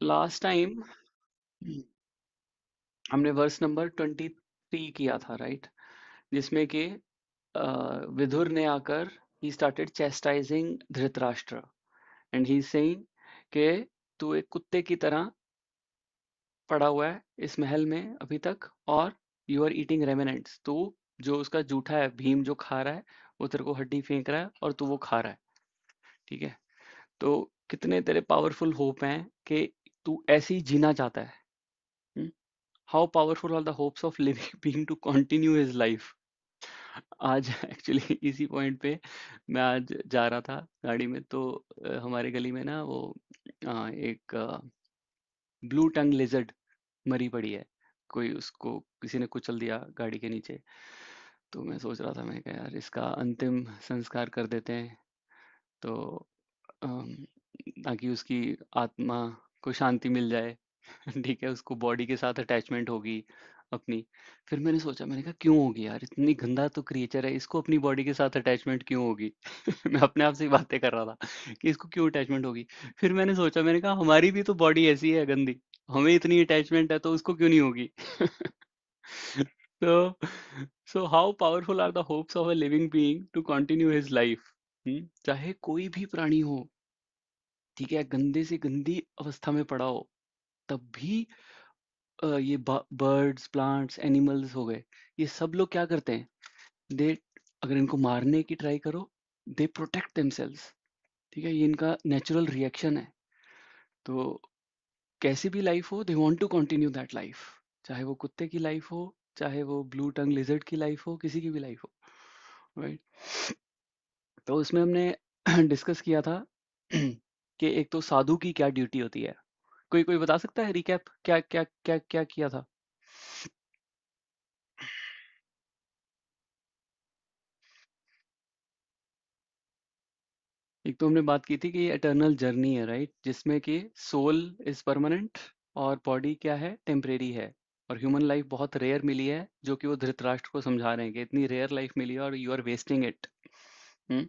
Last time हमने verse number 23 किया था, राइट? जिसमें कि विदुर ने आकर ही started chastising Dhritarashtra and he saying कि तू एक कुत्ते की तरह पड़ा हुआ है इस महल में अभी तक, और यू आर ईटिंग रेमिनेंट्स। तू जो उसका जूठा है, भीम जो खा रहा है, वो तेरे को हड्डी फेंक रहा है और तू वो खा रहा है। ठीक है? तो कितने तेरे पावरफुल होप हैं कि तू ऐसे ही जीना चाहता है। How powerful are the hopes of living being to continue his life. आज एक्चुअली इसी पॉइंट पे मैं आज जा रहा था गाड़ी में, तो हमारे गली में ना वो एक ब्लू टंग लिजर्ड मरी पड़ी है। कोई उसको किसी ने कुचल दिया गाड़ी के नीचे। तो मैं सोच रहा था, मैं कहा यार इसका अंतिम संस्कार कर देते हैं, तो अम, ताकि उसकी आत्मा को शांति मिल जाए। ठीक है, उसको बॉडी के साथ अटैचमेंट होगी अपनी। फिर मैंने सोचा, मैंने कहा क्यों होगी यार, इतनी गंदा तो क्रिएचर है, इसको अपनी बॉडी के साथ अटैचमेंट क्यों होगी? मैं अपने आप से ही बातें कर रहा था कि इसको क्यों अटैचमेंट होगी। फिर मैंने सोचा, मैंने कहा हमारी भी तो बॉडी ऐसी है गंदी, हमें इतनी अटैचमेंट है तो उसको क्यों नहीं होगी? so so how powerful are the hopes of a living being to continue his life? चाहे कोई भी प्राणी हो, ठीक है, गंदे से गंदी अवस्था में पड़ा हो, तब भी ये बर्ड्स, प्लांट्स, एनिमल्स हो गए, ये सब लोग क्या करते हैं? दे, अगर इनको मारने की ट्राई करो, दे प्रोटेक्ट देमसेल्व्स। ठीक है, ये इनका नेचुरल रिएक्शन है। तो कैसी भी लाइफ हो, they want to continue that life. चाहे वो कुत्ते की लाइफ हो, चाहे वो ब्लू टंग लिजर्ड की लाइफ हो, किसी की भी लाइफ हो, राइट? तो उसमें हमने डिस्कस किया था कि एक तो साधु की क्या ड्यूटी होती है। कोई कोई बता सकता है रिकैप, क्या क्या क्या क्या किया था? एक तो हमने बात की थी कि ये एटर्नल जर्नी है, राइट, जिसमें कि सोल इज परमानेंट और बॉडी क्या है, टेम्परेरी है। और ह्यूमन लाइफ बहुत रेयर मिली है, जो कि वो धृतराष्ट्र को समझा रहे हैं कि इतनी रेयर लाइफ मिली है और you are wasting it. Hmm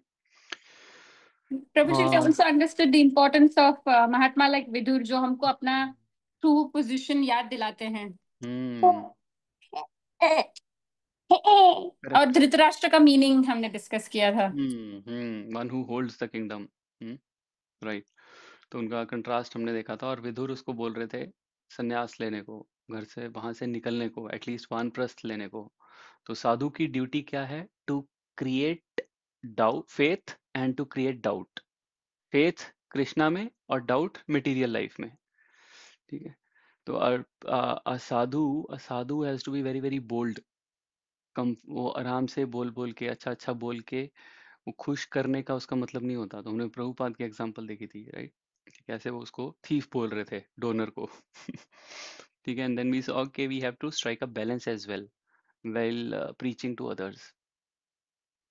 Prabhuji, I और also understood the importance of Mahatma like Vidur, जो हमको अपना ट्रू पोजीशन याद दिलाते हैं। हम्म और करेक्ट। धृतराष्ट्र का मीनिंग हमने डिस्कस किया था। One who holds the kingdom. Right. तो उनका कंट्रास्ट हमने देखा था, और विदुर उसको बोल रहे थे संन्यास लेने को, घर से वहां से निकलने को, एटलीस्ट वानप्रस्थ लेने को। तो साधु की ड्यूटी क्या है? To create doubt, faith, and to create doubt. Faith Krishna में और डाउट मटेरियल लाइफ में। ठीक है? तो a sadhu has to be very very bold. कम, वो आराम से बोल बोल के, अच्छा अच्छा बोल के, वो खुश करने का उसका मतलब नहीं होता। तो हमने प्रभुपाद की एग्जांपल देखी थी, राइट, कि कैसे वो उसको थीफ बोल रहे थे, डोनर को। ठीक है, एंड देन वी सॉ के we have to strike a balance as well while preaching to others।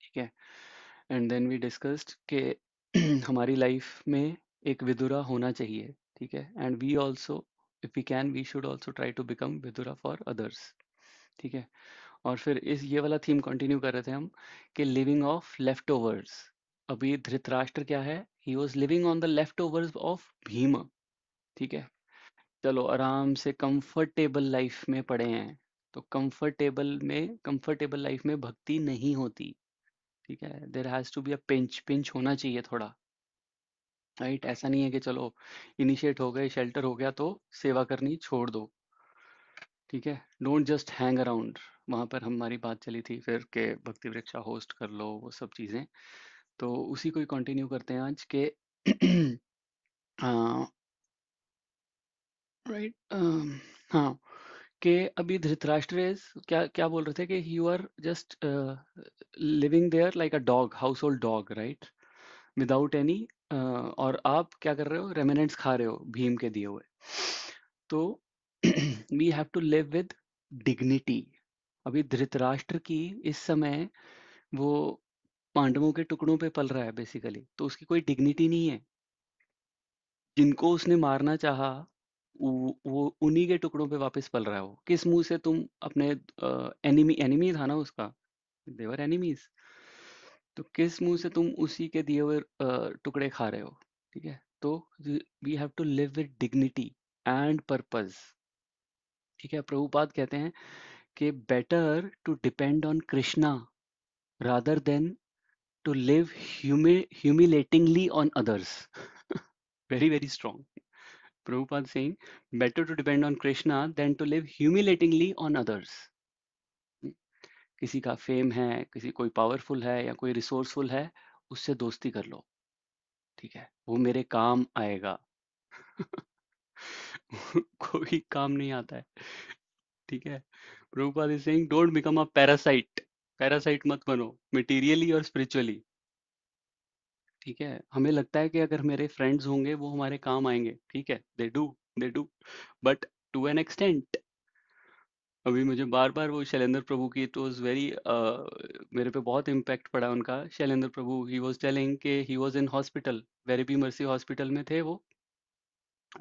ठीक है, एंड देन वी डिस्कस्ड कि हमारी लाइफ में एक विदुरा होना चाहिए। ठीक है, and we also, if we can, we should also try to become Vidura for others. ठीक है, और फिर इस ये वाला थीम कंटिन्यू कर रहे थे हम, कि लिविंग ऑफ लेफ्ट ओवर्स। अभी धृतराष्ट्र क्या है? He was living on the left overs of Bhim. ठीक है, चलो आराम से कंफर्टेबल लाइफ में पड़े हैं। तो कंफर्टेबल लाइफ में भक्ति नहीं होती। ठीक है, there has to be a pinch, pinch होना चाहिए थोड़ा, राइट? ऐसा नहीं है कि चलो इनिशिएट हो गए, शेल्टर हो गया तो सेवा करनी छोड़ दो। ठीक है, डोंट जस्ट हैंग अराउंड। वहां पर हमारी बात चली थी फिर के भक्ति वृक्षा होस्ट कर लो, वो सब चीजें। तो उसी को ही कंटिन्यू करते हैं आज के। राइट, हाँ, कि अभी धृतराष्ट्र क्या क्या बोल रहे थे कि you are just living there like a dog, household dog, right, without any, और आप क्या कर रहे हो? रेमिनेंट्स खा रहे हो भीम के दिए हुए। तो we have to live with dignity. अभी धृतराष्ट्र की इस समय वो पांडवों के टुकड़ों पे पल रहा है बेसिकली, तो उसकी कोई डिग्निटी नहीं है। जिनको उसने मारना चाहा, वो उन्हीं के टुकड़ों पे वापस पल रहा है। वो किस मुंह से तुम अपने एनिमी, एनिमी था ना उसका, देवर एनिमीज, तो किस मुंह से तुम उसी के दिए हुए टुकड़े खा रहे हो? ठीक है, तो we have to live with dignity. And purpose. ठीक है, प्रभुपाद कहते हैं कि better to depend on Krishna rather than to live humiliatingly on others. Very, very strong. Prabhupada saying, better to depend on Krishna than to live humiliatingly on others. किसी का fame है, किसी कोई पावरफुल है या कोई रिसोर्सफुल है, उससे दोस्ती कर लो, ठीक है, वो मेरे काम आएगा। कोई काम नहीं आता है, ठीक है। Prabhupada is saying don't become a parasite, parasite मत बनो, मटेरियली और स्पिरिचुअली। ठीक है, हमें लगता है कि अगर मेरे फ्रेंड्स होंगे वो हमारे काम आएंगे, ठीक है, they do but to an extent. अभी मुझे बार बार वो शैलेंद्र प्रभु की, इट वाज वेरी, मेरे पे बहुत इम्पैक्ट पड़ा उनका। Shailendra Prabhu he was telling कि he was in hospital, very B Mercy hospital में थे वो,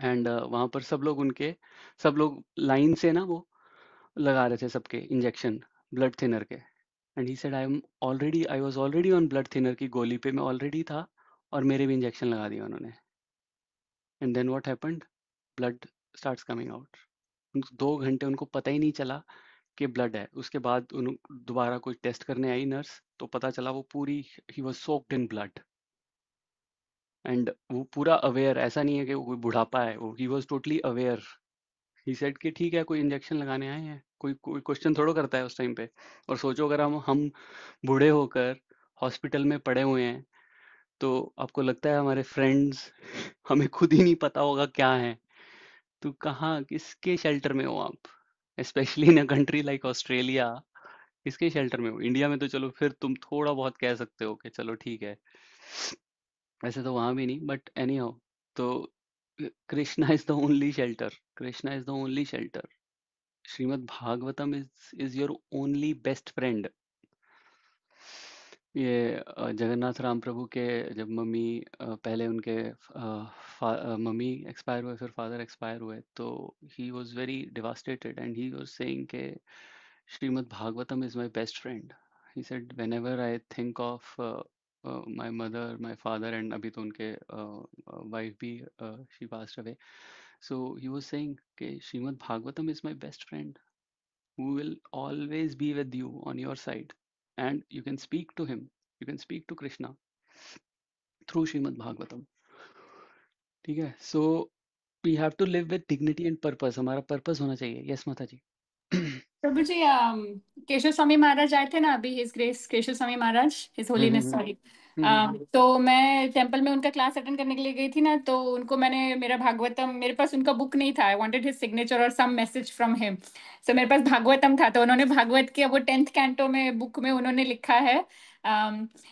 एंड वहाँ पर सब लोग लाइन से ना वो लगा रहे थे सबके इंजेक्शन ब्लड थिनर के। And he said I was already on blood thinner की गोली पे मैं ऑलरेडी था, और मेरे भी इंजेक्शन लगा दिया उन्होंने। And then what happened, blood starts coming out. 2 घंटे उनको पता ही नहीं चला कि ब्लड है। उसके बाद उन दोबारा कोई टेस्ट करने आई नर्स, तो पता चला वो पूरी, he was soaked in blood. And वो पूरा अवेयर, ऐसा नहीं है कि वो कोई बुढ़ापा है, वो he was totally aware. He said कि ठीक है, कोई इंजेक्शन लगाने आए हैं, कोई कोई क्वेश्चन थोड़ा करता है उस टाइम पे। और सोचो अगर हम बूढ़े होकर हॉस्पिटल में पड़े हुए हैं, तो आपको लगता है हमारे फ्रेंड्स हमें खुद ही नहीं पता होगा क्या है, तो कहाँ किसके शेल्टर में हो आप, specially in a country like Australia. किसके शेल्टर में हो? इंडिया में तो चलो फिर तुम थोड़ा बहुत कह सकते हो कि चलो ठीक है, वैसे तो वहां भी नहीं, बट एनी हाउ। तो Krishna is the only shelter, Krishna is the only shelter. Shrimad Bhagavatam is your only best friend. ये जगन्नाथ राम प्रभु के जब मम्मी, पहले उनके मम्मी एक्सपायर हुए, फिर फादर एक्सपायर हुए, तो he was very devastated and he was saying के Shrimad Bhagavatam is my best friend. He said whenever I think of my mother, my father, and अभी तो उनके वाइफ भी, she passed away, so he was saying के Shrimad Bhagavatam is my best friend, who will always be with you on your side, and you can speak to him, you can speak to Krishna through Srimad Bhagavatam। ठीक है, so we have to live with dignity and purpose, हमारा purpose होना चाहिए। Yes माता जी। प्रभु जी, केशव स्वामी महाराज आए थे ना अभी, his grace Keshav Swami Maharaj, his holiness, हम्म सॉरी। हम्म तो मैं टेंपल में उनका क्लास अटेंड करने के लिए गई थी ना, तो उनको मैंने मेरा भागवतम, मेरे पास उनका बुक नहीं था, आई वांटेड हिज सिग्नेचर और सम मैसेज फ्रॉम हिम। सो मेरे पास भागवतम था, तो उन्होंने भागवत के वो 10th कैंटो में बुक में उन्होंने लिखा है,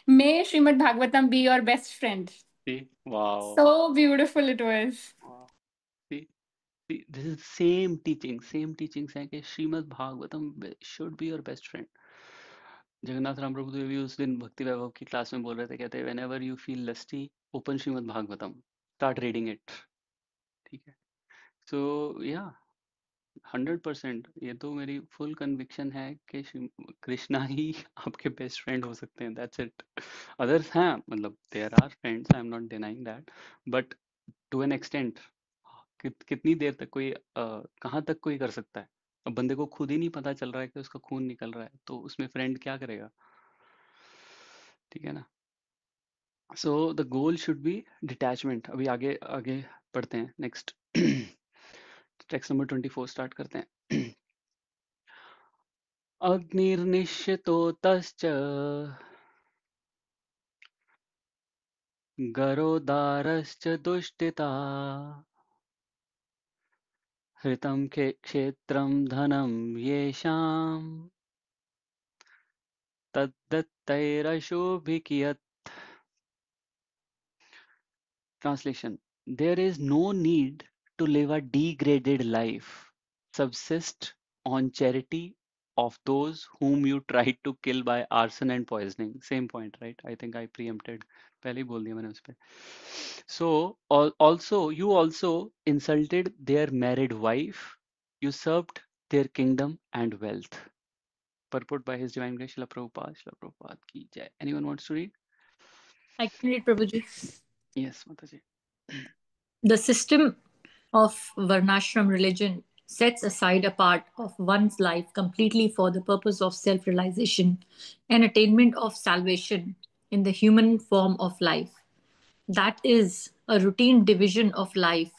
may Shrimad Bhagavatam be your best friend. Wow, so beautiful it was. see, this is same teachings हैं कि Shrimad Bhagavatam should be your best friend. Jagannath Ram Prabhu Dev भी उस दिन भक्ति वैभव की क्लास में बोल रहे थे, कहते when ever you feel lusty, open Shrimad Bhagavatam, start reading it. ठीक है, सो या 100%, ये तो मेरी फुल कन्विक्शन है कि कृष्णा ही आपके बेस्ट फ्रेंड हो सकते हैं, दैट्स इट। अदर्स हैं, मतलब there are friends, I am not denying that, but to an extent. कितनी देर तक कोई, कहाँ तक कोई कर सकता है? अब बंदे को खुद ही नहीं पता चल रहा है कि उसका खून निकल रहा है, तो उसमें फ्रेंड क्या करेगा? ठीक है ना। So the goal should be detachment. अभी आगे आगे पढ़ते हैं, नेक्स्ट टेक्स्ट नंबर 24 स्टार्ट करते हैं। अग्निर्निश्चितोतश्च गरोदारश्च दुष्टिता हृतं क्षेत्रं धनं येषां तद्दत्तैरशोभिकियत्। Translation: There is no need to live a degraded life. Subsist on charity of those whom you tried to kill by arson and poisoning. Same point, right? I think I preempted. पहले ही बोल दिया मैंने उस पे. So, also, you also insulted their married wife. You served their kingdom and wealth. Purport by His Divine Grace, Srila Prabhupada. Srila Prabhupada ki jai. Anyone wants to read? I can read, Prabhuji. Yes, Mataji. The system of Varnashram religion sets aside a part of one's life completely for the purpose of self realization and attainment of salvation in the human form of life. That is a routine division of life.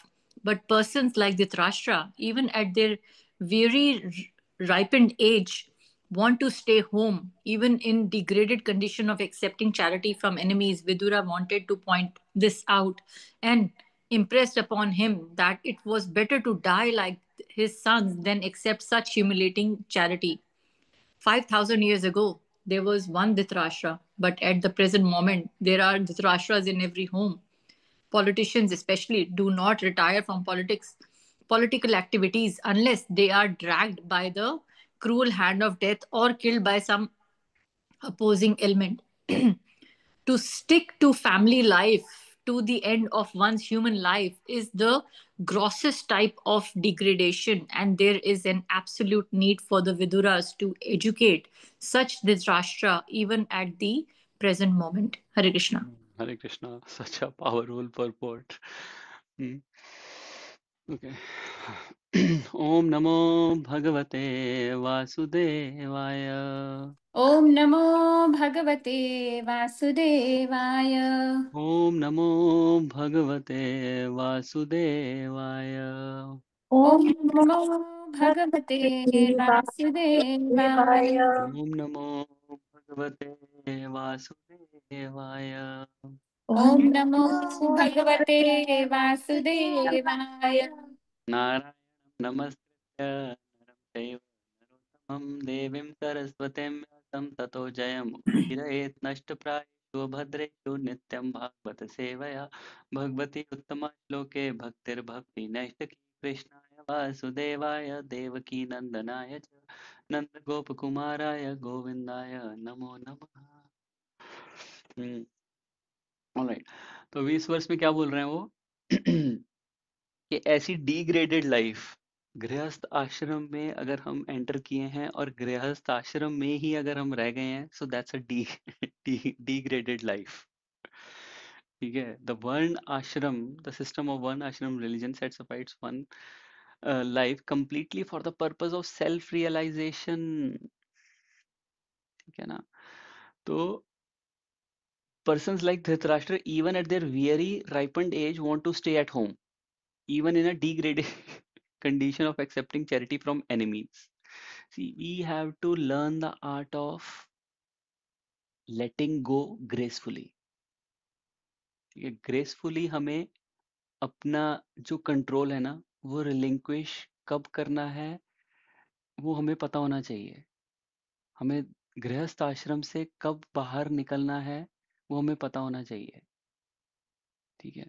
But persons like Dhritarashtra, even at their very ripened age, want to stay home, even in degraded condition of accepting charity from enemies. Vidura wanted to point this out and impressed upon him that it was better to die like his sons than accept such humiliating charity. 5,000 years ago, there was one Dhritarashtra, but at the present moment, there are Dhritarashtras in every home. Politicians, especially, do not retire from political activities, unless they are dragged by the cruel hand of death or killed by some opposing element. To stick to family life to the end of one's human life is the grossest type of degradation, and there is an absolute need for the Viduras to educate such Dhritarashtra even at the present moment. Hare Krishna. Hare Krishna, such a powerful purport. Hmm. Okay. Om Namo Bhagavate Vasudevaya. ॐ नमो भगवते वासुदेवाय। Om Namo Bhagavate Vasudevaya. ॐ नमो भगवते वासुदेवाय। Om Namo Bhagavate Vasudevaya. ॐ नमो भगवते वासुदेवाय। Narayanam Namaskritya Naram Chaiva Narottamam Devim Saraswatim Vyasam Tato Jayam Udhirayet Nashtapráyeshu Bhadreshu Nityam Bhagavata Sevaya Bhagavati Uttama Shloke Bhaktir Bhakti Naishtaki Krishnaya Vasudevaya Devaki Nandanaya Cha Nanda Gopakumaraya Govindaya Namo Namaha. Alright, तो अभी इस वर्ष में क्या बोल रहे हैं वो कि ऐसी डिग्रेडेड लाइफ गृहस्थ आश्रम में अगर हम एंटर किए हैं और गृहस्थ आश्रम में ही अगर हम रह गए हैं, so that's a degraded life. ठीक है, द वर्ण आश्रम, the system of varna ashram religion sets अपाइट्स one life completely for the purpose of self realization. ठीक है ना, तो persons like Dhritarashtra, even at their very ripened age, want to stay at home, even in a degraded condition of accepting charity from enemies. See, we have to learn the art of letting go gracefully. ठीक है, gracefully हमें अपना जो control है ना, वो relinquish कब करना है, वो हमें पता होना चाहिए। हमें गृहस्थ आश्रम से कब बाहर निकलना है, वो हमें पता होना चाहिए। ठीक है।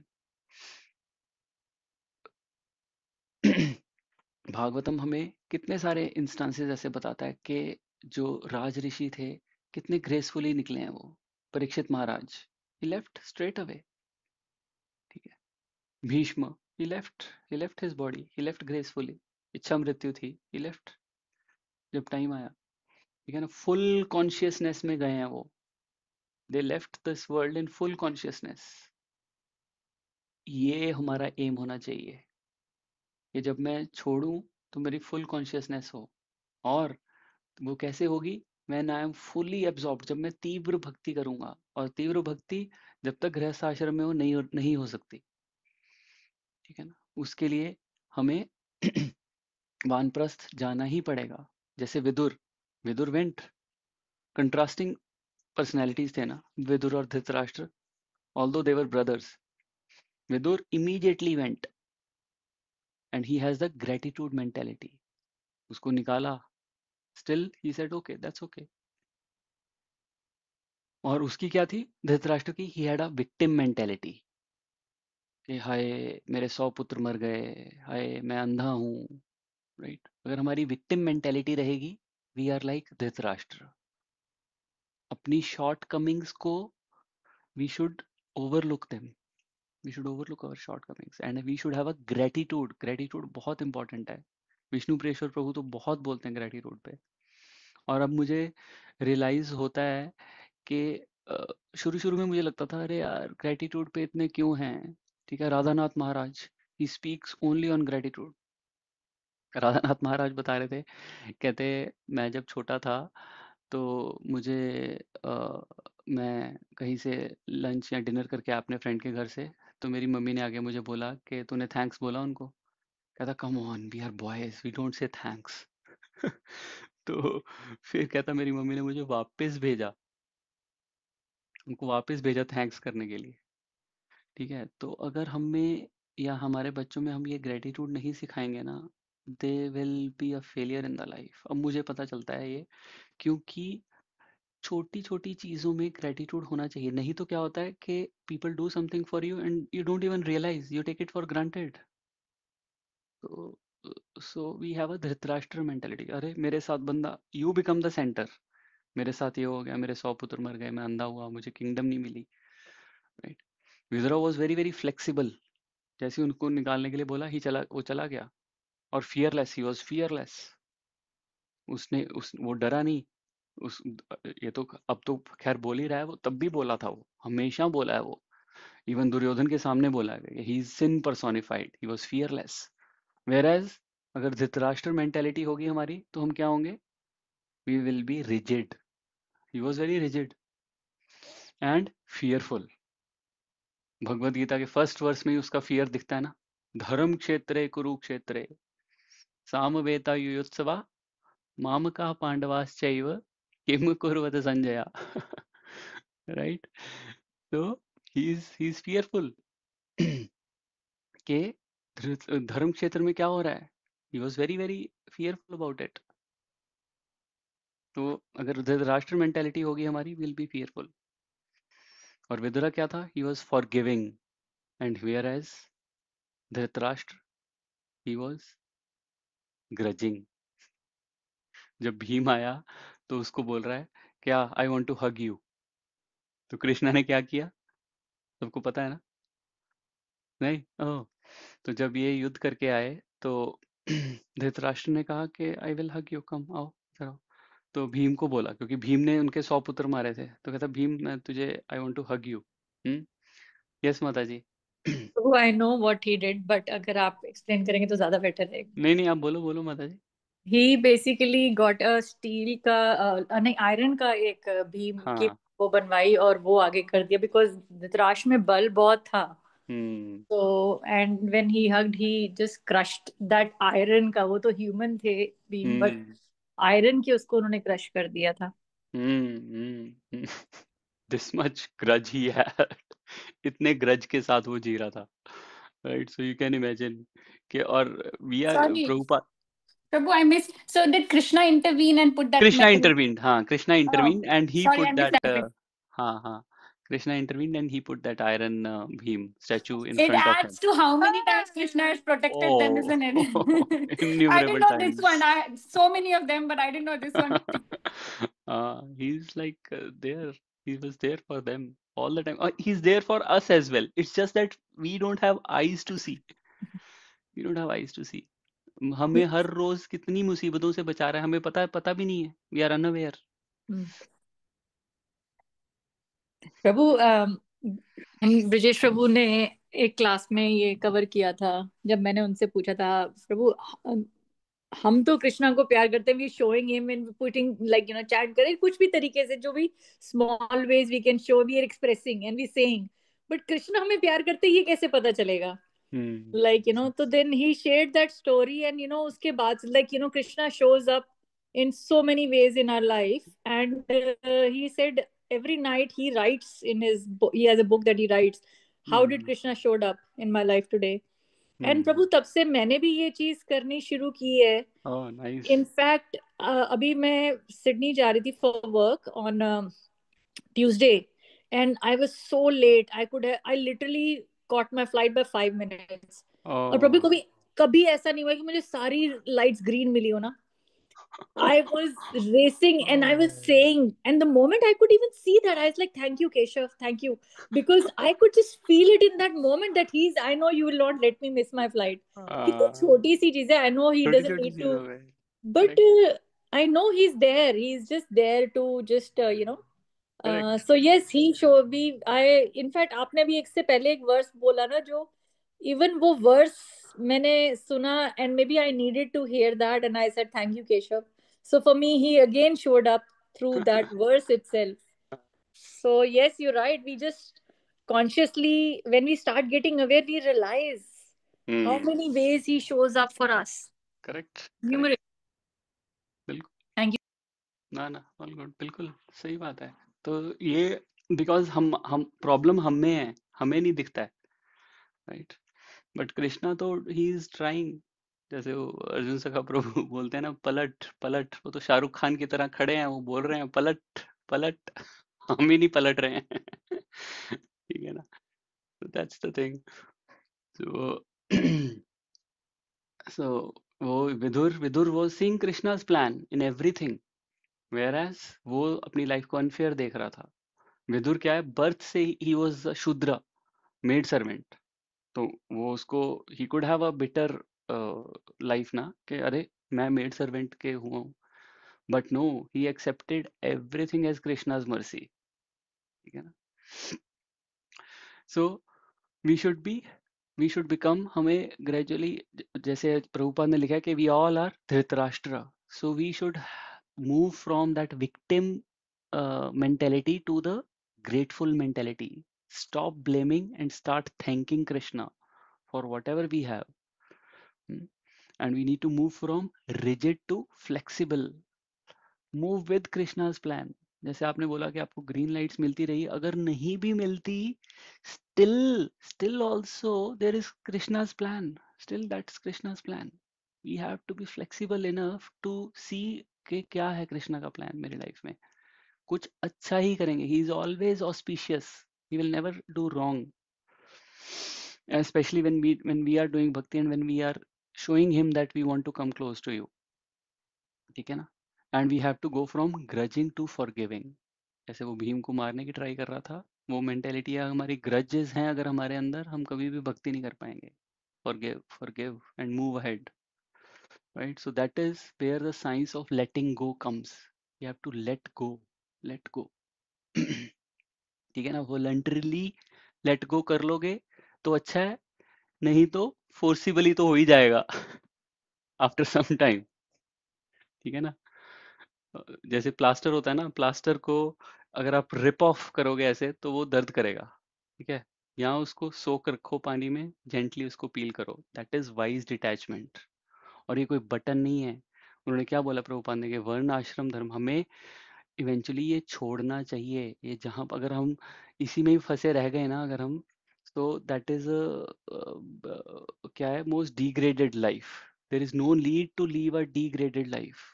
भागवतम हमें कितने सारे इंस्टांसेस ऐसे बताता है कि जो राज ऋषि थे कितने ग्रेसफुली निकले हैं वो। परीक्षित महाराज, ही लेफ्ट स्ट्रेट अवे। ठीक है। भीष्म, ही लेफ्ट हिज बॉडी, ही लेफ्ट ग्रेसफुली। इच्छा मृत्यु थी, ही लेफ्ट जब टाइम आया। ठीक है ना, फुल कॉन्शियसनेस में गए हैं वो। They left this world in full consciousness. ये हमारा एम होना चाहिए कि जब मैं छोड़ूं तो मेरी फुल कॉन्शियसनेस हो। और वो कैसे होगी? When I am fully absorbed, जब मैं तीव्र भक्ति करूंगा। और तीव्र भक्ति जब तक गृहस्थ आश्रम में हो नहीं हो सकती। ठीक है ना, उसके लिए हमें वानप्रस्थ जाना ही पड़ेगा। जैसे Vidur, Vidur went, contrasting personalities थे ना विदुर और Dhritarashtra, although they were brothers. Vidur immediately went and he has the gratitude mentality. उसको निकाला, still he said okay, that's okay. और उसकी क्या थी धृतराष्ट्र की? He had a victim mentality कि हाय मेरे 100 पुत्र मर गए, हाय मैं अंधा हूँ। राइट, अगर हमारी विक्टिम मेंटेलिटी रहेगी, वी आर लाइक धृतराष्ट्र। अपनी शॉर्ट कमिंग्स को we should overlook them, we should overlook our shortcomings and we should have a gratitude. Gratitude बहुत इंपॉर्टेंट है। विष्णु प्रेश्वर प्रभु तो बहुत बोलते हैं ग्रेटिट्यूड पे। और अब मुझे रियलाइज होता है कि शुरू शुरू में मुझे लगता था अरे यार ग्रेटिट्यूड पे इतने क्यों हैं। ठीक है, Radhanath Maharaj, he speaks only on gratitude. Radhanath Maharaj बता रहे थे, कहते मैं जब छोटा था तो मुझे मैं कहीं से लंच या डिनर करके आया अपने फ्रेंड के घर से, तो मेरी मम्मी ने आगे मुझे बोला कि तूने थैंक्स बोला उनको। कहता come on, we are boys, we don't say thanks. तो फिर कहता मेरी मम्मी ने मुझे वापस भेजा, उनको वापस भेजा थैंक्स करने के लिए। ठीक है, तो अगर हम में या हमारे बच्चों में हम ये ग्रेटिट्यूड नहीं सिखाएंगे ना, they will be a failure in the life. अब मुझे पता चलता है ये, क्योंकि छोटी छोटी चीजों में ग्रेटिट्यूड होना चाहिए। नहीं तो क्या होता है कि people do something for you and you don't even realize, you take it for granted. तो so we have a Dhritarashtra mentality, अरे मेरे साथ बंदा, यू बिकम द सेंटर, मेरे साथ ये हो गया, मेरे 100 पुत्र मर गए, मैं अंधा हुआ, मुझे किंगडम नहीं मिली, right. Vidura was very very flexible, जैसे ही उनको निकालने के लिए बोला ही चला, वो चला गया। और फियरलेस, ही वॉज फियरलेस, उसने वो डरा नहीं। उस ये तो अब तो खैर बोल ही रहा है, वो तब भी बोला था, वो हमेशा बोला है वो, इवन दुर्योधन के सामने बोला है, he is sin personified, he was fearless. Whereas अगर धृतराष्ट्र मेंटेलिटी होगी हमारी तो हम क्या होंगे, we will be rigid. He was very rigid and fearful. Bhagavad Gita के फर्स्ट वर्स में ही उसका फियर दिखता है ना, धर्म क्षेत्रे कुरुक्षेत्रे सामवेता युयुत्सवा मामका पांडवाश्चैव किम कुर्वत संजया। राइट, तो ही इज फियरफुल कि धर्म क्षेत्र में क्या हो रहा है, he was very very fearful about it. तो अगर धृतराष्ट्र मेंटेलिटी होगी हमारी, विल बी फियरफुल। और विदुरा क्या था, he was for giving, and whereas Dhritarashtra, he was grudging. जब भीम आया तो उसको बोल रहा है क्या, I want to hug you, तो कृष्णा ने क्या किया, सबको पता है ना, नहीं, ओह, तो जब ये युद्ध करके आए तो धृतराष्ट्र ने कहा कि आई विल हग यू, कम आओ इधर आओ। तो भीम को बोला, क्योंकि भीम ने उनके 100 पुत्र मारे थे, तो कहता भीम मैं तुझे, I want to hug you. Yes माता जी। तो I know what he did, but अगर आप एक्सप्लेन करेंगे तो ज्यादा बेटर रहेगा। नहीं नहीं, आप बोलो बोलो माता जी। ही बेसिकली गॉट अ स्टील का नहीं, आयरन का एक भीम की हाँ। वो बनवाई और वो आगे कर दिया, बिकॉज धृतराष्ट्र में बल बहुत था। हम्म तो and when he hugged he just crushed that iron का, वो तो ह्यूमन थे भीम, बट हम्म आयरन की उसको उन्होंने क्रश कर दिया था। हम्म। दिस मच ग्रज ही है। इतने ग्रज के साथ वो जी रहा था, right. So you can imagine कि, और we are Sorry, Prabhupada. Prabhu, I missed. So did Krishna intervene and put that Krishna metal? Intervened, हाँ Krishna Oh, intervened and he sorry, put I missed that, that bit. हाँ हाँ, Krishna intervened and he put that iron Bhim statue in It front of him. adds to how many times Krishna has protected them, Oh, isn't it? I didn't innumerable know this one. times. I so many of them, but I didn't know this one. He's like there. He was there for them all the time. He's there for us as well. It's just that we don't have eyes to see. We don't have eyes to see. हमें हर रोज कितनी मुसीबतों से बचा रहा है, हमें पता भी नहीं है. We are unaware. प्रभु हम ब्रजेश प्रभु ने एक क्लास में ये कवर किया था, जब मैंने उनसे पूछा था, प्रभु हम तो कृष्णा को प्यार करते हैं, we showing him and putting like chat करें कुछ भी तरीके से, जो भी small ways we can show, we are expressing and we saying, but Krishna हमें प्यार करते हैं, ये कैसे पता चलेगा? Hmm. तो then he shared that story, and उसके बाद Krishna shows up in so many ways in our life, and he said every night he writes in his book, he has a book that he writes, how did Hmm. Krishna showed up in my life today. And Hmm. प्रभु तब से मैंने भी ये चीज करनी शुरू की है। Oh, nice. इनफैक्ट अभी मैं सिडनी जा रही थी for work on Tuesday, and I was so late, I literally caught my flight by 5 minutes. और प्रभु Oh. कभी कभी ऐसा नहीं हुआ कि मुझे सारी लाइट्स ग्रीन मिली हो ना। I was racing and I was Oh. saying, and the moment I could even see that, I was like, thank you, Keshav, thank you. Because I could just feel it in that moment that I know you will not let me miss my flight. कितनी छोटी सी चीज है, I know he छोटी doesn't छोटी need to, चीजों में, but correct I know he's there. He's just there to just, correct. so yes, he show, in fact, आपने भी एक से पहले एक वर्स बोला ना, जो इवन वो वर्स मैंने सुना, and maybe I needed to hear that, and I said thank you Keshav. So for me he again showed up through that verse itself. So yes, you're right. We just consciously, when we start getting aware, we realize how many ways he shows up for us. Correct, Numerous. बिल्कुल. Thank you. ना ना, all good, बिल्कुल सही बात है. तो ये because हम प्रॉब्लम हम में है, हमें नहीं दिखता है, राइट. बट कृष्णा तो ही इज ट्राइंग. जैसे वो अर्जुन सखा प्रभु बोलते हैं ना, पलट पलट, वो तो शाहरुख खान की तरह खड़े हैं, वो बोल रहे हैं पलट पलट. हम ही नहीं पलट रहे हैं. ठीक है ना. That's the thing. So so वो विदुर विदुर वो seeing Krishna's plan in everything, whereas वो अपनी लाइफ को अनफेयर देख रहा था. विदुर क्या है, बर्थ से ही वाज शूद्र, मेड सर्वेंट. तो वो उसको he could have a better life ना, कि अरे मैं मेड सर्वेंट के हुआ हूँ. But no, he accepted everything as Krishna's mercy. ठीक है ना. So we should be, we should become, हमें ग्रेजुअली, जैसे प्रभुपाद ने लिखा है कि we all are Dhritarashtra. So we should move from that victim mentality to the grateful mentality. Stop blaming and start thanking Krishna for whatever we have. Hmm? And we need to move from rigid to flexible. Move with Krishna's plan. जैसे आपने बोला कि आपको green lights मिलती रही, अगर नहीं भी मिलती, still also there is Krishna's plan. Still that's Krishna's plan. We have to be flexible enough to see कि क्या है कृष्णा का प्लान मेरी लाइफ में. कुछ अच्छा ही करेंगे. He is always auspicious. He will never do wrong. Especially when we are doing bhakti and when we are showing him that we want to come close to you. ठीक है ना. And we have to go from grudging to forgiving. जैसे वो भीम को मारने की try कर रहा था, वो मेंटेलिटी है, हमारी ग्रजेस हैं अगर हमारे अंदर, हम कभी भी भक्ति नहीं कर पाएंगे. Forgive and move ahead, right. So that is where the science of letting go comes. You have to let go, let go. ठीक है ना. वॉलंटरीली लेट गो कर लोगे तो अच्छा है, नहीं तो फोर्सिबली तो हो ही जाएगा आफ्टर सम टाइम. ठीक है ना. जैसे प्लास्टर होता है ना, प्लास्टर को अगर आप रिप ऑफ करोगे ऐसे तो वो दर्द करेगा. ठीक है. यहाँ उसको सोक रखो पानी में, जेंटली उसको पील करो. That is wise detachment. और ये कोई बटन नहीं है. उन्होंने क्या बोला प्रभुपाद ने, कि वर्ण आश्रम धर्म हमें इवेंचुअली ये छोड़ना चाहिए. ये जहाँ अगर हम इसी में ही फंसे रह गए ना, अगर हम, तो दैट इज क्या है, most degraded life. There is no need to live a degraded life.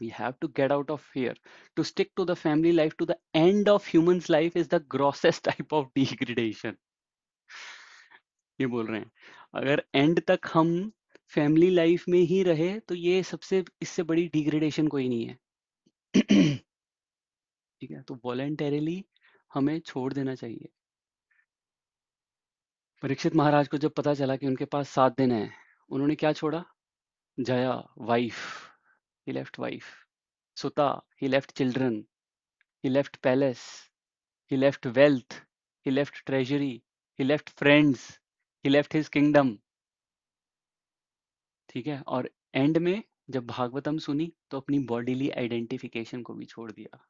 We have to get out of here. To stick to the family life to the end of human's life is the grossest type of degradation. ये बोल रहे हैं, अगर and तक हम family life में ही रहे तो ये सबसे, इससे बड़ी डिग्रेडेशन कोई नहीं है. ठीक है. तो वॉलेंटरीली हमें छोड़ देना चाहिए. परीक्षित महाराज को जब पता चला कि उनके पास 7 दिन है, उन्होंने क्या छोड़ा? जया, वाइफ, ही लेफ्ट वाइफ. सुता, he left children, he left palace, he left wealth, he left treasury, he left friends, he left his kingdom. ठीक है. और एंड में जब भागवतम सुनी तो अपनी बॉडीली आइडेंटिफिकेशन को भी छोड़ दिया.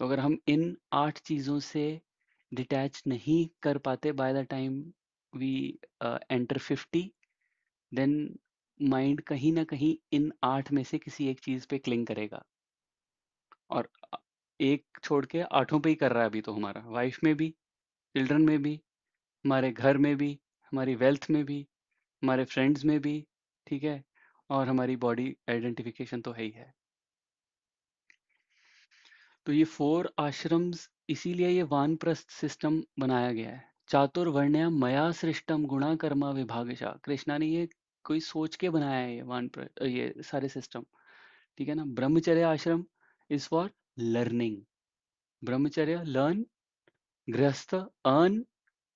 तो अगर हम इन 8 चीजों से डिटैच नहीं कर पाते by the time we enter 50, then mind कहीं ना कहीं इन 8 में से किसी एक चीज पे क्लिंग करेगा. और एक छोड़ के 8 पे ही कर रहा है अभी तो. हमारा वाइफ में भी, चिल्ड्रन में भी, हमारे घर में भी, हमारी वेल्थ में भी, हमारे फ्रेंड्स में भी. ठीक है. और हमारी बॉडी आइडेंटिफिकेशन तो है ही है. तो ये 4 आश्रम्स, इसीलिए ये वानप्रस्थ सिस्टम बनाया गया है. चातुर्वर्ण्य मया सृष्टम गुणा कर्मा विभागशा. कृष्णा ने ये कोई सोच के बनाया है ये ये सारे सिस्टम. ठीक है ना. ब्रह्मचर्य आश्रम इज फॉर लर्निंग. ब्रह्मचर्य लर्न, गृहस्थ अर्न,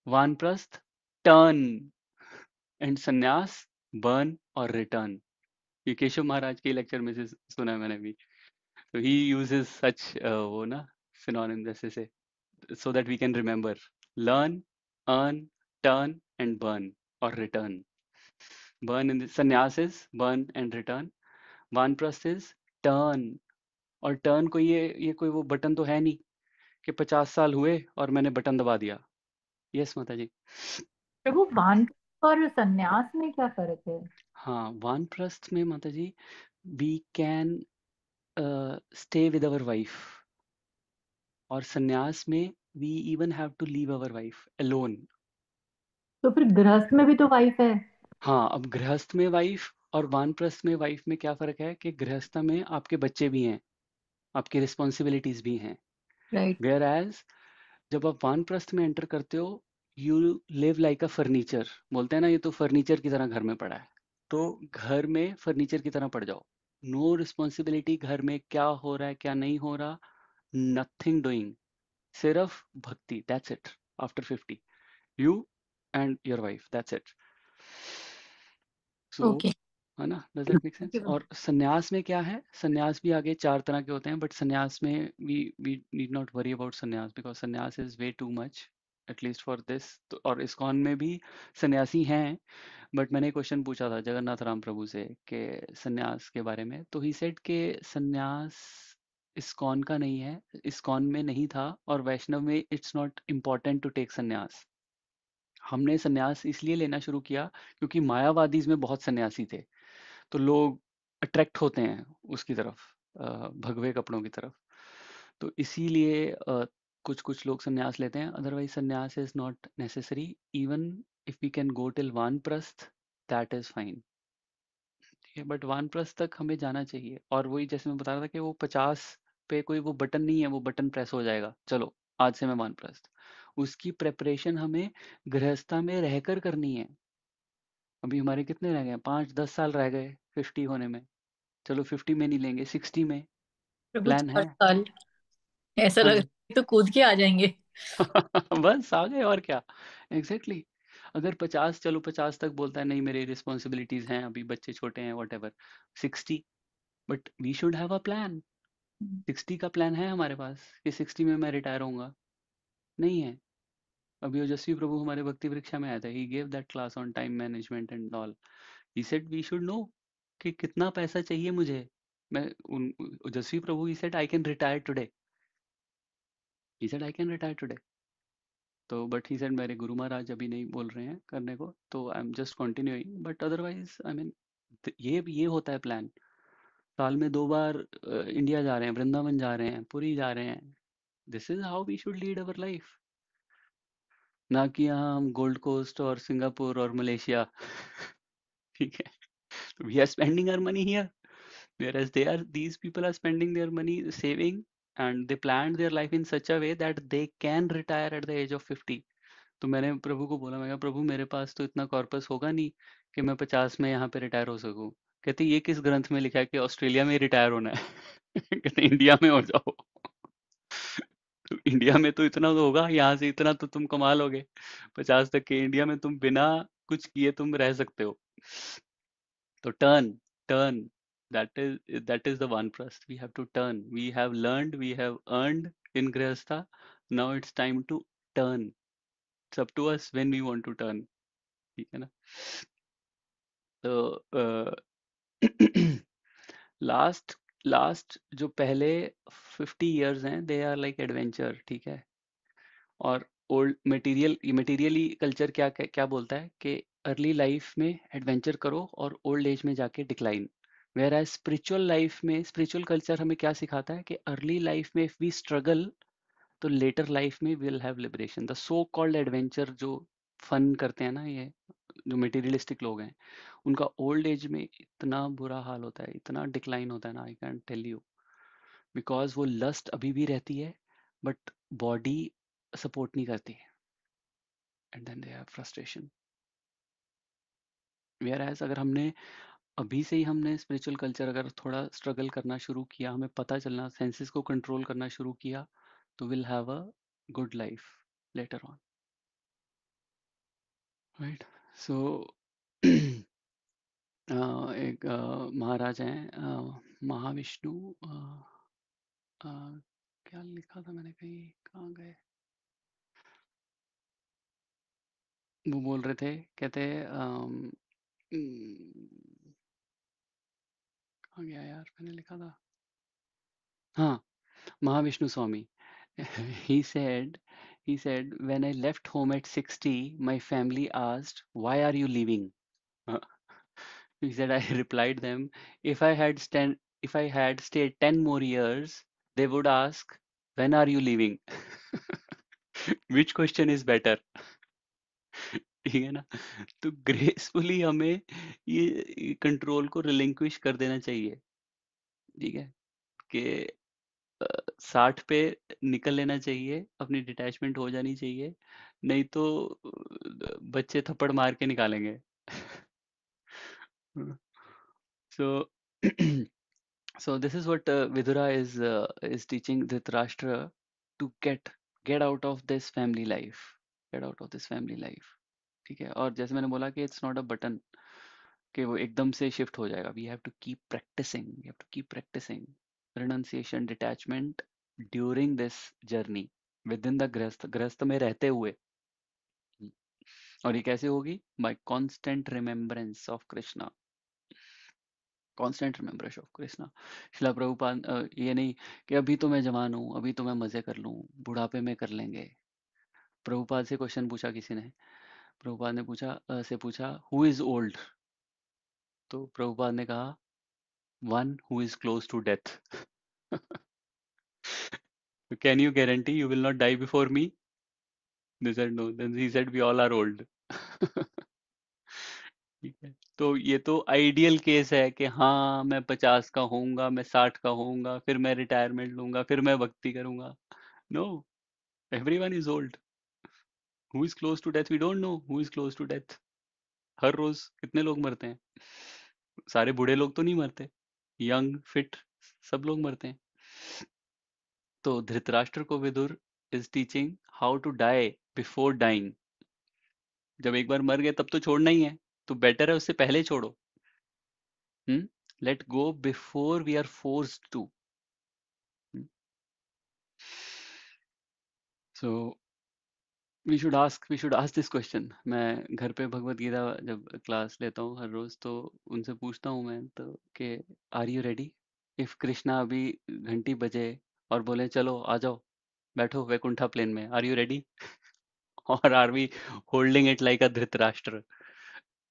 वानप्रस्थ टर्न, एंड संन्यास बर्न और रिटर्न. ये केशव महाराज के लेक्चर में से सुना है मैंने भी. तो ही यूजेस सच वो ना सिनोनिम जैसे से, so that we can remember. Learn, earn, turn and burn or return. Burn in the sannyas is burn and return. वानप्रस्थ is turn. और टर्न को ये कोई वो बटन तो है नहीं कि 50 साल हुए और मैंने बटन दबा दिया. यस माता जी. प्रभु, वानप्रस्थ और संन्यास में क्या फर्क है? हाँ, वानप्रस्थ में माता जी we can stay with our wife, और संन्यास में we even have to leave our wife alone. तो फिर गृहस्थ में भी तो वाइफ है. हाँ, अब गृहस्थ में वाइफ और वानप्रस्थ में वाइफ में क्या फर्क है कि गृहस्थ में आपके बच्चे भी हैं, आपकी रिस्पॉन्सिबिलिटीज भी हैं. राइट. वेयर एज जब आप वानप्रस्थ में एंटर करते हो, you live like a furniture. बोलते हैं ना, ये तो फर्नीचर की तरह घर में पड़ा है. तो घर में फर्नीचर की तरह पड़ जाओ. नो रिस्पॉन्सिबिलिटी, घर में क्या हो रहा है क्या नहीं हो रहा, नथिंग डूइंग. सिर्फ भक्ति, that's it. After 50 you and your wife, that's it. So okay. है ना, डज दैट मेक सेंस. और संन्यास में क्या है, संन्यास भी आगे 4 तरह के होते हैं, बट संन्यास में we need not worry about sannyas because sannyas is way too much at least for this. और इस्कॉन में भी सन्यासी हैं, बट मैंने क्वेश्चन पूछा था जगन्नाथ राम प्रभु से कि संन्यास के बारे में, तो ही सेड कि संन्यास इस्कॉन का नहीं है, इस्कॉन में नहीं था, और वैष्णव में it's not important to take sannyas. हमने संन्यास इसलिए लेना शुरू किया क्योंकि मायावादीज में बहुत सन्यासी थे, तो लोग अट्रैक्ट होते हैं उसकी तरफ, भगवे कपड़ों की तरफ. तो इसीलिए कुछ कुछ लोग संन्यास लेते हैं. Otherwise sannyas is not necessary. Even if we can go till vanaprastha, that is fine. ठीक है, बट वानप्रस्थ तक हमें जाना चाहिए. और वही जैसे मैं बता रहा था कि वो 50 पे कोई वो बटन नहीं है, वो बटन प्रेस हो जाएगा, चलो आज से मैं वानप्रस्थ. उसकी प्रेपरेशन हमें गृहस्था में रहकर करनी है. अभी हमारे कितने रह गए, 5-10 साल रह गए 50 होने में. चलो 50 में नहीं लेंगे, 60 में. प्रभु, प्लान है. 4 साल ऐसा हाँ लग रहा जी. है तो कूद के आ जाएंगे. बस आ गए, और क्या. एग्जैक्टली अगर 50, चलो 50 तक बोलता है नहीं मेरी रिस्पॉन्सिबिलिटीज हैं, अभी बच्चे छोटे हैं, whatever. 60, but we should have a plan. 60 का प्लान है हमारे पास कि 60 में मैं रिटायर होऊंगा? नहीं है. अभी ओजस्वी प्रभु हमारे भक्ति वृक्षा में आया था, he gave that class on time management and all. He said we should know कि कितना पैसा चाहिए मुझे. मैं उन Ojaswi Prabhu, he said I can retire today. He said I can retire today. तो बट ही सेड मेरे गुरु महाराज अभी नहीं बोल रहे हैं करने को, तो I am just continuing. But otherwise I mean ये होता है प्लान. साल में 2 बार इंडिया जा रहे हैं, वृंदावन जा रहे हैं, पुरी जा रहे हैं. This is how we should lead our life. ना कि यहाँ हम गोल्ड कोस्ट और सिंगापुर और मलेशिया. ठीक है. We are spending our money here, whereas these people are spending their money saving, and they planned their life in such a way that they can retire at the age of 50. तो मैंने प्रभु को बोला, मैं कहा प्रभु मेरे पास तो इतना corpus होगा नहीं कि मैं 50 में यहाँ पे रिटायर हो सकूं. कहते ये किस ग्रंथ में लिखा है कि ऑस्ट्रेलिया में रिटायर होना है? कहते इंडिया में हो जाओ. तो इंडिया में तो इतना तो होगा, यहाँ से इतना तो तुम कमा लोगे. 50 तक के इंडिया में तुम बिना कुछ किए तुम रह सकते हो. तो turn, that is the vaनप्रस्थ. We have to turn. We have learned, we have earned in grihastha. Now it's time to turn. It's up to us when we want to turn. ठीक है ना. तो लास्ट लास्ट जो पहले 50 years हैं, they are like adventure. ठीक है. और ओल्ड मटेरियली कल्चर क्या क्या क्या बोलता है कि अर्ली लाइफ में एडवेंचर करो और ओल्ड एज में जाके decline. Whereas spiritual life में, स्पिरिचुअल कल्चर हमें क्या सिखाता है कि अर्ली लाइफ में इफ वी स्ट्रगल, तो लेटर लाइफ में will have liberation. The so called adventure जो फन करते हैं ना, ये जो मटेरियलिस्टिक लोग हैं, उनका ओल्ड एज में इतना बुरा हाल होता है, इतना डिक्लाइन होता है ना, I can tell you. Because वो लस्ट अभी भी रहती है, बट बॉडी सपोर्ट नहीं करती, and then they have frustration. Whereas अगर हमने अभी से ही हमने स्पिरिचुअल कल्चर अगर थोड़ा स्ट्रगल करना शुरू किया, हमें पता चलना, सेंसेस को कंट्रोल करना शुरू किया, तो will have a good life later on. Right. So एक महाराज हैं, महाविष्णु, क्या लिखा था मैंने, कहीं कहाँ गए, वो बोल रहे थे, कहते कहाँ गया यार, मैंने लिखा था, हाँ, Mahavishnu Swami. he said, when I left home at 60, my family asked, why are you leaving? Uh, He said, I replied them, if I had stand, if I had stayed 10 more years, they would ask, when are you leaving? Which question is better? ठीक है ना? तो gracefully हमें ये control को relinquish कर देना चाहिए, ठीक है? कि 60 पे निकल लेना चाहिए, अपनी डिटैचमेंट हो जानी चाहिए, नहीं तो बच्चे थप्पड़ मार के निकालेंगे। So, so this is what Vidura is teaching Dhritarashtra to get out of this family life, get out of this family life, ठीक है? और जैसे मैंने बोला कि it's not a button कि वो एकदम से शिफ्ट हो जाएगा. We have to keep practicing. We have to keep practicing renunciation, detachment during this journey within the गृहस्थ में रहते हुए. और ये कैसे होगी? By constant remembrance of Krishna. Constant remembrance of Krishna. शिला प्रभुपाद ये नहीं कि अभी तो मैं जवान हूँ, अभी तो मैं मजे कर लूँ, बुढ़ापे में कर लेंगे. प्रभुपाद से क्वेश्चन पूछा किसी ने, प्रभुपाद ने पूछा हु इज ओल्ड, तो प्रभुपाद ने कहा one who is close to death. Can you guarantee you will not die before me? They said no. Then he said we all are old. ठीक है, तो ये तो आइडियल केस है कि हाँ मैं 50 का होऊंगा, मैं 60 का होऊंगा, फिर मैं रिटायरमेंट लूंगा, फिर मैं भक्ति करूंगा. No, everyone is old. Who is close to death? We don't know who is close to death. हर रोज कितने लोग मरते हैं? सारे बूढ़े लोग तो नहीं मरते, यंग फिट सब लोग मरते हैं. तो धृतराष्ट्र को Vidura is teaching how to die before dying. जब एक बार मर गए तब तो छोड़ना ही है, तो बेटर है उससे पहले छोड़ो. Let go before we are forced to. So we should ask this question. मैं घर पे भगवत गीता जब क्लास लेता हूँ हर रोज, तो उनसे पूछता हूँ मैं तो कि are you ready? If Krishna अभी घंटी बजे और बोले चलो आ जाओ बैठो वैकुंठा प्लेन में, आर यू रेडी? और are we holding it like a Dhritarashtra?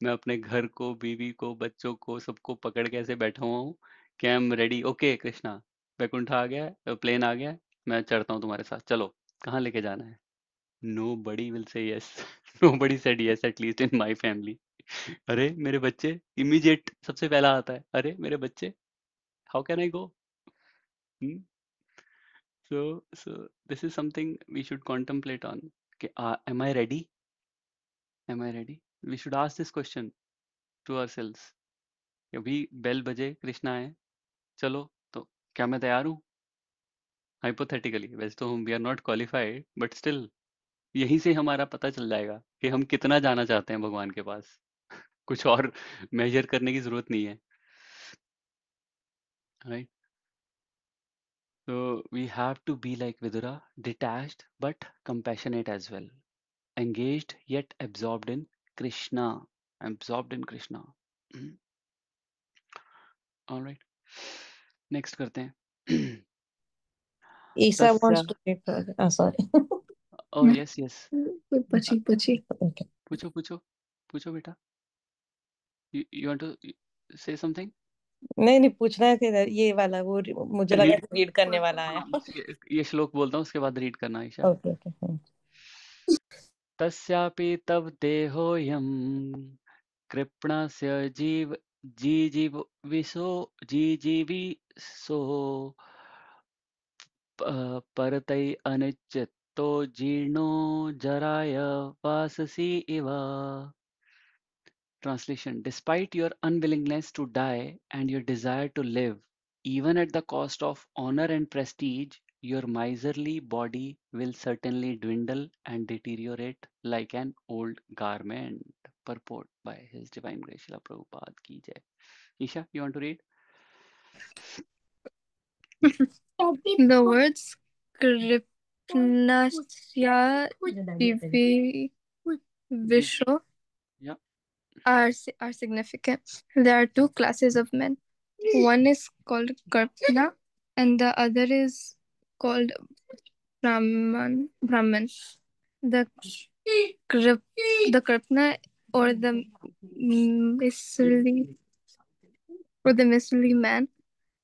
मैं अपने घर को, बीवी को, बच्चों को, सबको पकड़ के ऐसे बैठा हुआ हूँ कि I am ready. Okay Krishna, Vaikuntha आ गया है, प्लेन आ गया है, मैं चढ़ता हूँ तुम्हारे साथ, चलो कहाँ लेके जाना है? Nobody will say yes. Nobody said yes, at least in my family. अरे मेरे बच्चे, इमीडिएट सबसे पहला आता है, अरे मेरे बच्चे, how can I go? So this is something we should contemplate on. कि am I ready? Am I ready? We should ask this question to ourselves. कि अभी बेल बजे, कृष्णा आए, चलो, तो क्या मैं तैयार हूँ? हाइपोथेटिकली, वैसे तो हम we are not qualified, but still यहीं से हमारा पता चल जाएगा कि हम कितना जाना चाहते हैं भगवान के पास. कुछ और मेजर करने की जरूरत नहीं है, right? So we have to be like Vidura, detached but compassionate as well, engaged yet absorbed in Krishna, absorbed in Krishna. All right, next करते हैं. Isa तस्या, wants to read further. Oh, sorry. oh yes yes, Pachi. Okay. पूछो पूछो पूछो बेटा. You want to say something? नहीं पूछना है तेरा ये वाला, वो मुझे लगा रीड, रीड करने वाला आया. ये श्लोक बोलता हूँ उसके बाद रीड करना ईशा. Okay okay. तस्यापि तव देहोऽयं कृपणस्य जीजीविषो परतै अनिश्चितो जीर्णो जराय वाससि इव. Translation: Despite your unwillingness to die and your desire to live, even at the cost of honor and prestige, your miserly body will certainly dwindle and deteriorate like an old garment. Purport by His Divine Grace Srila Prabhupada ki jai. Isha, you want to read? The words Kripnasya Divi Vishwa Yeah. are significant. There are two classes of men. One is called Karpna, and the other is called Brahman. The the Karpna or the miserly man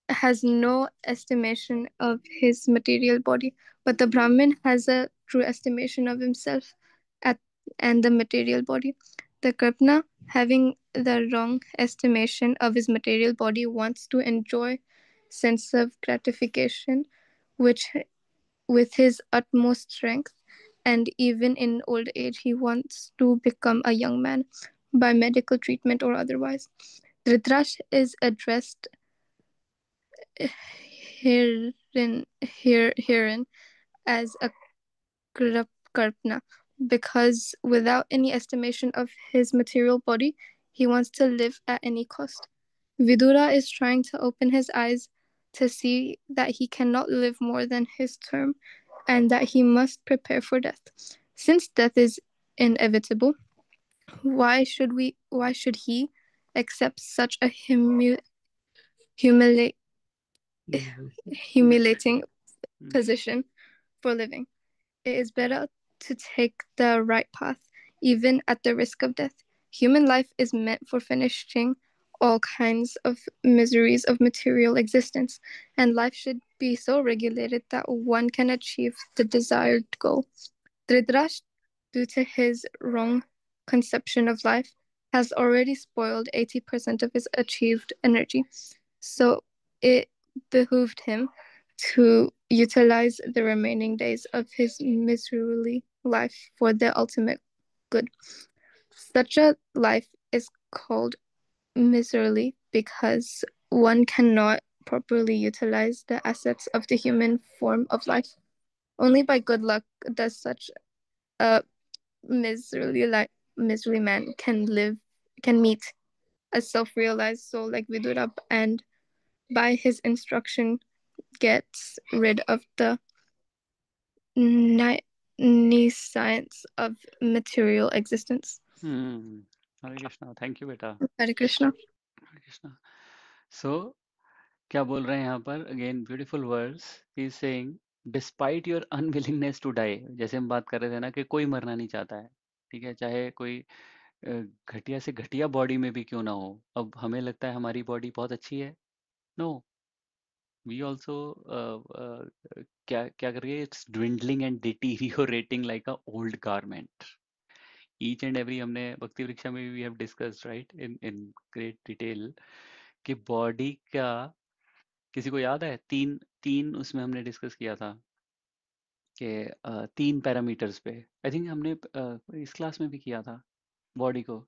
has no estimation of his material body, but the Brahmin has a true estimation of himself at, and the material body. The Kripna, having the wrong estimation of his material body, wants to enjoy sense of gratification, which with his utmost strength, and even in old age, he wants to become a young man by medical treatment or otherwise. Dhritarashtra is addressed herein as a Karpna, because without any estimation of his material body, he wants to live at any cost. Vidura is trying to open his eyes to see that he cannot live more than his term and that he must prepare for death. Since death is inevitable, why should he accept such a humiliating position for living? It is better to take the right path, even at the risk of death. Human life is meant for finishing all kinds of miseries of material existence, and life should be so regulated that one can achieve the desired goal. Dhritarashtra, due to his wrong conception of life, has already spoiled 80% of his achieved energy. So it behooved him to utilize the remaining days of his miserly life for the ultimate good. Such a life is called miserly because one cannot properly utilize the assets of the human form of life. Only by good luck does such a miserly man can meet a self-realized soul like Vidura, and by his instruction gets rid of the science of material existence. Hare Krishna. Thank you, beta. Hare Krishna. Hare Krishna. So, क्या बोल रहे हैं यहाँ पर? Again, beautiful words. He is saying, despite your unwillingness to die, जैसे हम बात कर रहे थे ना कि कोई मरना नहीं चाहता है, ठीक है? चाहे कोई घटिया से घटिया बॉडी में भी क्यों ना हो. अब हमें लगता है हमारी बॉडी बहुत अच्छी है. No, we also क्या क्या कर रही है? It's dwindling and deteriorating like a old garment. Each and every हमने भक्ति वृक्षा में we have discussed, right, in great detail कि बॉडी का किसी को याद है तीन तीन उसमें हमने डिस्कस किया था कि तीन पैरामीटर्स पे. आई थिंक हमने इस क्लास में भी किया था बॉडी को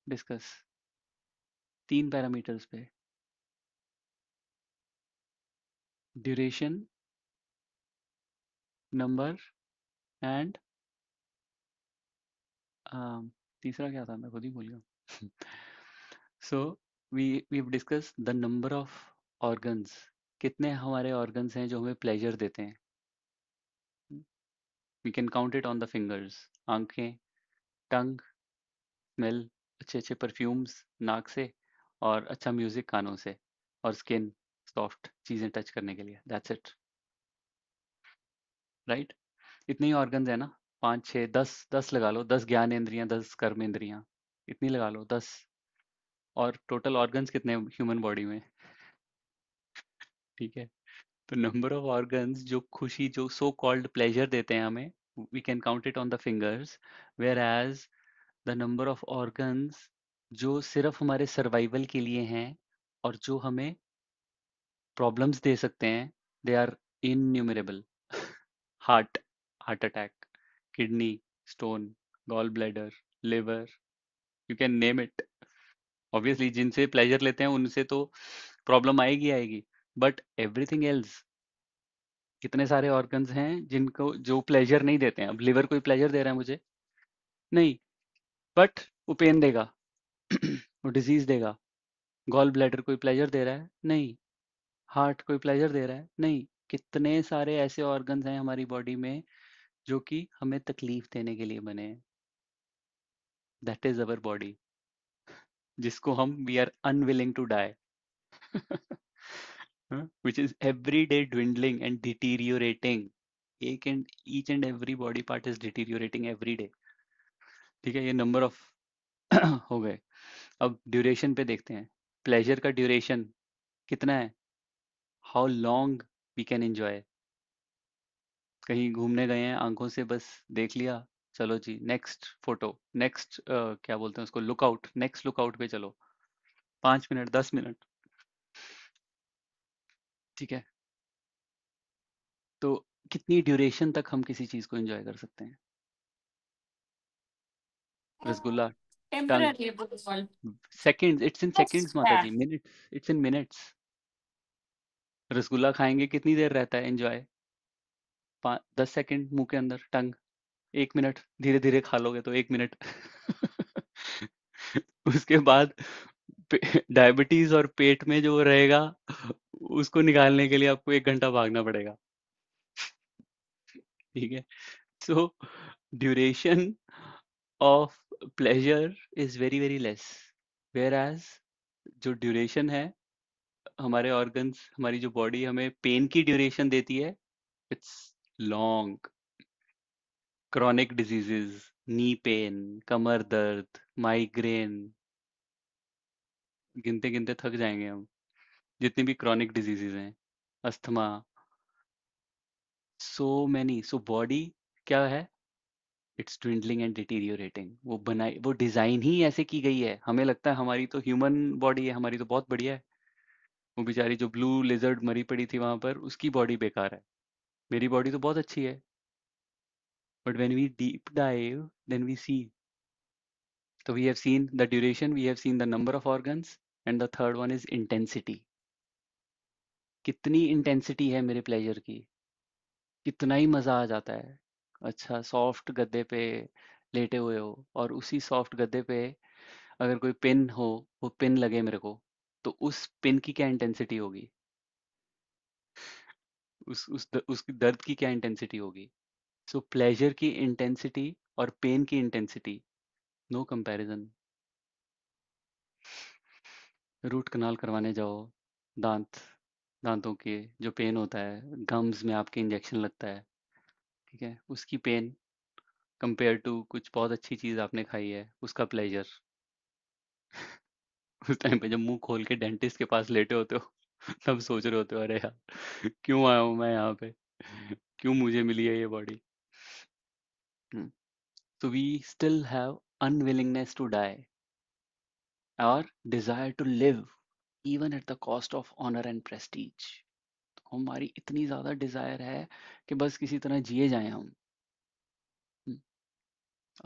डिस्कस तीन पैरामीटर्स पे. ड्यूरेशन, नंबर एंड तीसरा क्या था मैं खुद ही भूल गया. So we discuss the number of organs. कितने हमारे ऑर्गन्स हैं जो हमें प्लेजर देते हैं. We can count it on the fingers. आंखें, टंग, स्मेल, अच्छे अच्छे परफ्यूम्स नाक से, और अच्छा म्यूजिक कानों से, और स्किन सॉफ्ट चीजें टच करने के लिए. That's it, right. इतने ही ऑर्गन्स है ना. 5 6 10 10 लगा लो. 10 ज्ञान इंद्रियां, 10 कर्म इंद्रियां, इतनी लगा लो 10. और टोटल ऑर्गन्स कितने ह्यूमन बॉडी में? ठीक है. तो नंबर ऑफ ऑर्गन्स जो खुशी, जो सो कॉल्ड प्लेजर देते हैं हमें, we can count it on the fingers. Whereas the number of organs जो सिर्फ हमारे सर्वाइवल के लिए हैं और जो हमें प्रॉब्लम्स दे सकते हैं, they are innumerable. Heart attack, kidney stone, gall bladder, liver, you can name it. Obviously जिनसे प्लेजर लेते हैं उनसे तो प्रॉब्लम आएगी आएगी, बट एवरीथिंग एल्स. कितने सारे ऑर्गन्स हैं जिनको जो प्लेजर नहीं देते हैं. अब लिवर कोई प्लेजर दे रहा है मुझे? नहीं, बट वो पेन देगा. वो डिजीज देगा. गॉल ब्लैडर कोई प्लेजर दे रहा है? नहीं. हार्ट कोई प्लेजर दे रहा है? नहीं. कितने सारे ऐसे ऑर्गन्स हैं हमारी बॉडी में जो कि हमें तकलीफ देने के लिए बने हैं. दैट इज अवर बॉडी, जिसको हम we are unwilling to die, which is every day dwindling and deteriorating. एक and each and every body part is deteriorating every day. ठीक है, ये नंबर ऑफ हो गए. अब ड्यूरेशन पे देखते हैं. प्लेजर का ड्यूरेशन कितना है? How long we can enjoy. कहीं घूमने गए हैं, आंखों से बस देख लिया, चलो जी नेक्स्ट फोटो, नेक्स्ट क्या बोलते हैं उसको, लुकआउट, नेक्स्ट लुकआउट पे चलो, 5 मिनट 10 मिनट. ठीक है, तो कितनी ड्यूरेशन तक हम किसी चीज को एंजॉय कर सकते हैं? रसगुल्ला, टंग, टेम्पररी बोल. सेकंड्स, इट्स इन सेकंड्स माता Yeah. जी, minutes, it's in minutes. Rasgulla खाएंगे कितनी देर रहता है एंजॉय? 10 सेकंड मुंह के अंदर, टंग 1 मिनट, धीरे धीरे खा लोगे तो 1 मिनट. उसके बाद डायबिटीज और पेट में जो रहेगा उसको निकालने के लिए आपको 1 घंटा भागना पड़ेगा. ठीक है, so duration of pleasure is very very less, whereas जो ड्यूरेशन है हमारे ऑर्गन्स, हमारी जो बॉडी हमें पेन की ड्यूरेशन देती है, it's long. Chronic diseases, knee pain, कमर दर्द, माइग्रेन, गिनते गिनते थक जाएंगे हम, जितनी भी क्रॉनिक डिजीजेस हैं, asthma, so many. So body क्या है? It's dwindling and deteriorating. वो डिजाइन ही ऐसे की गई है. हमें लगता है हमारी तो ह्यूमन बॉडी है, हमारी तो बहुत बढ़िया है. वो बेचारी जो ब्लू लिजर्ड मरी पड़ी थी वहां पर, उसकी बॉडी बेकार है. मेरी बॉडी तो बहुत अच्छी है. But when we deep dive then we see. So we have seen the duration, we have seen the number of organs, and the third one is intensity. कितनी इंटेंसिटी है मेरे प्लेजर की, कितना ही मजा आ जाता है. अच्छा, सॉफ्ट गद्दे पे लेटे हुए हो और उसी सॉफ्ट गद्दे पे अगर कोई पिन हो, वो पिन लगे मेरे को, तो उस पिन की क्या इंटेंसिटी होगी, उसकी दर्द की क्या इंटेंसिटी होगी. सो प्लेजर की इंटेंसिटी और पेन की intensity, no comparison. Root canal करवाने जाओ, दांतों के जो पेन होता है, गम्स में आपके इंजेक्शन लगता है, ठीक है, उसकी पेन कंपेयर टू कुछ बहुत अच्छी चीज़ आपने खाई है, उसका प्लेजर. उस टाइम पे जब मुंह खोल के डेंटिस्ट के पास लेटे होते हो तब सोच रहे होते हो, अरे यार क्यों आया हूँ मैं यहाँ पे, क्यों मुझे मिली है ये body. So we still have unwillingness to die or desire to live even at the cost of honor and prestige. तो हमारी इतनी ज्यादा डिजायर है कि बस किसी तरह जिए जाएं हम.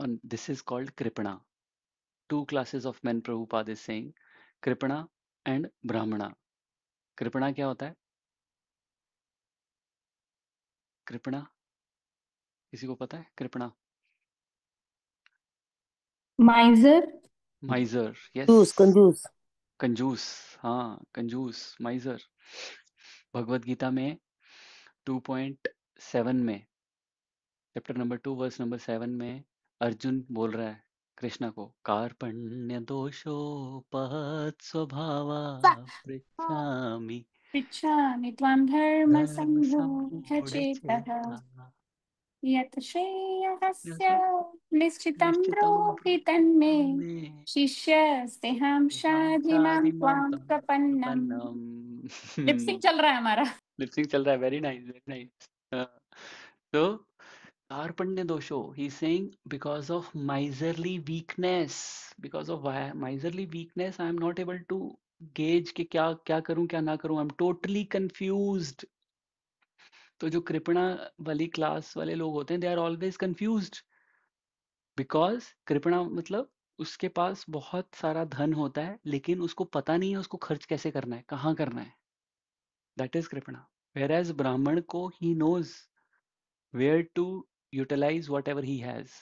And this is called Kripana. Two classes of men Prabhupada is saying, Kripana and Brahmana. कृपणा क्या होता है? कृपणा किसी को पता है? कृपणा, Miser. माइजर, कंजूस यस, कंजूस कंजूस, हाँ कंजूस, माइजर. भगवत गीता में 2.7 में, चैप्टर नंबर 2 वर्स नंबर 7 में अर्जुन बोल रहा है कृष्णा को, कार्पण्य दोषोपहत स्वभावा पृच्छामि पृच्छामि त्वां धर्म धर्म सम्मूढ सम्मूढ़ चेतः चेता यत् श्रेयस्य निश्चितं निश्चितं ब्रूहि तन्मे में शिष्यस्तेऽहं हम शाधिमां शादिमां त्वां त्वां प्रपन्नम्. लिपसिंग प्रपन्नम. चल रहा है हमारा. लिपसिंग चल रहा है, वेरी नाइस वेरी नाइस. तो कार्पण्य दोषो, he is saying because of miserly weakness, because of miserly weakness I am not able to gauge कि क्या क्या करूं क्या ना करूं, आई एम टोटली कंफ्यूज्ड. तो जो कृपणा वाली क्लास वाले लोग होते हैं, they are always confused, because कृपणा मतलब उसके पास बहुत सारा धन होता है लेकिन उसको पता नहीं है उसको खर्च कैसे करना है, कहाँ करना है. That is कृपणा. whereas ब्राह्मण को he knows where to utilize whatever he has.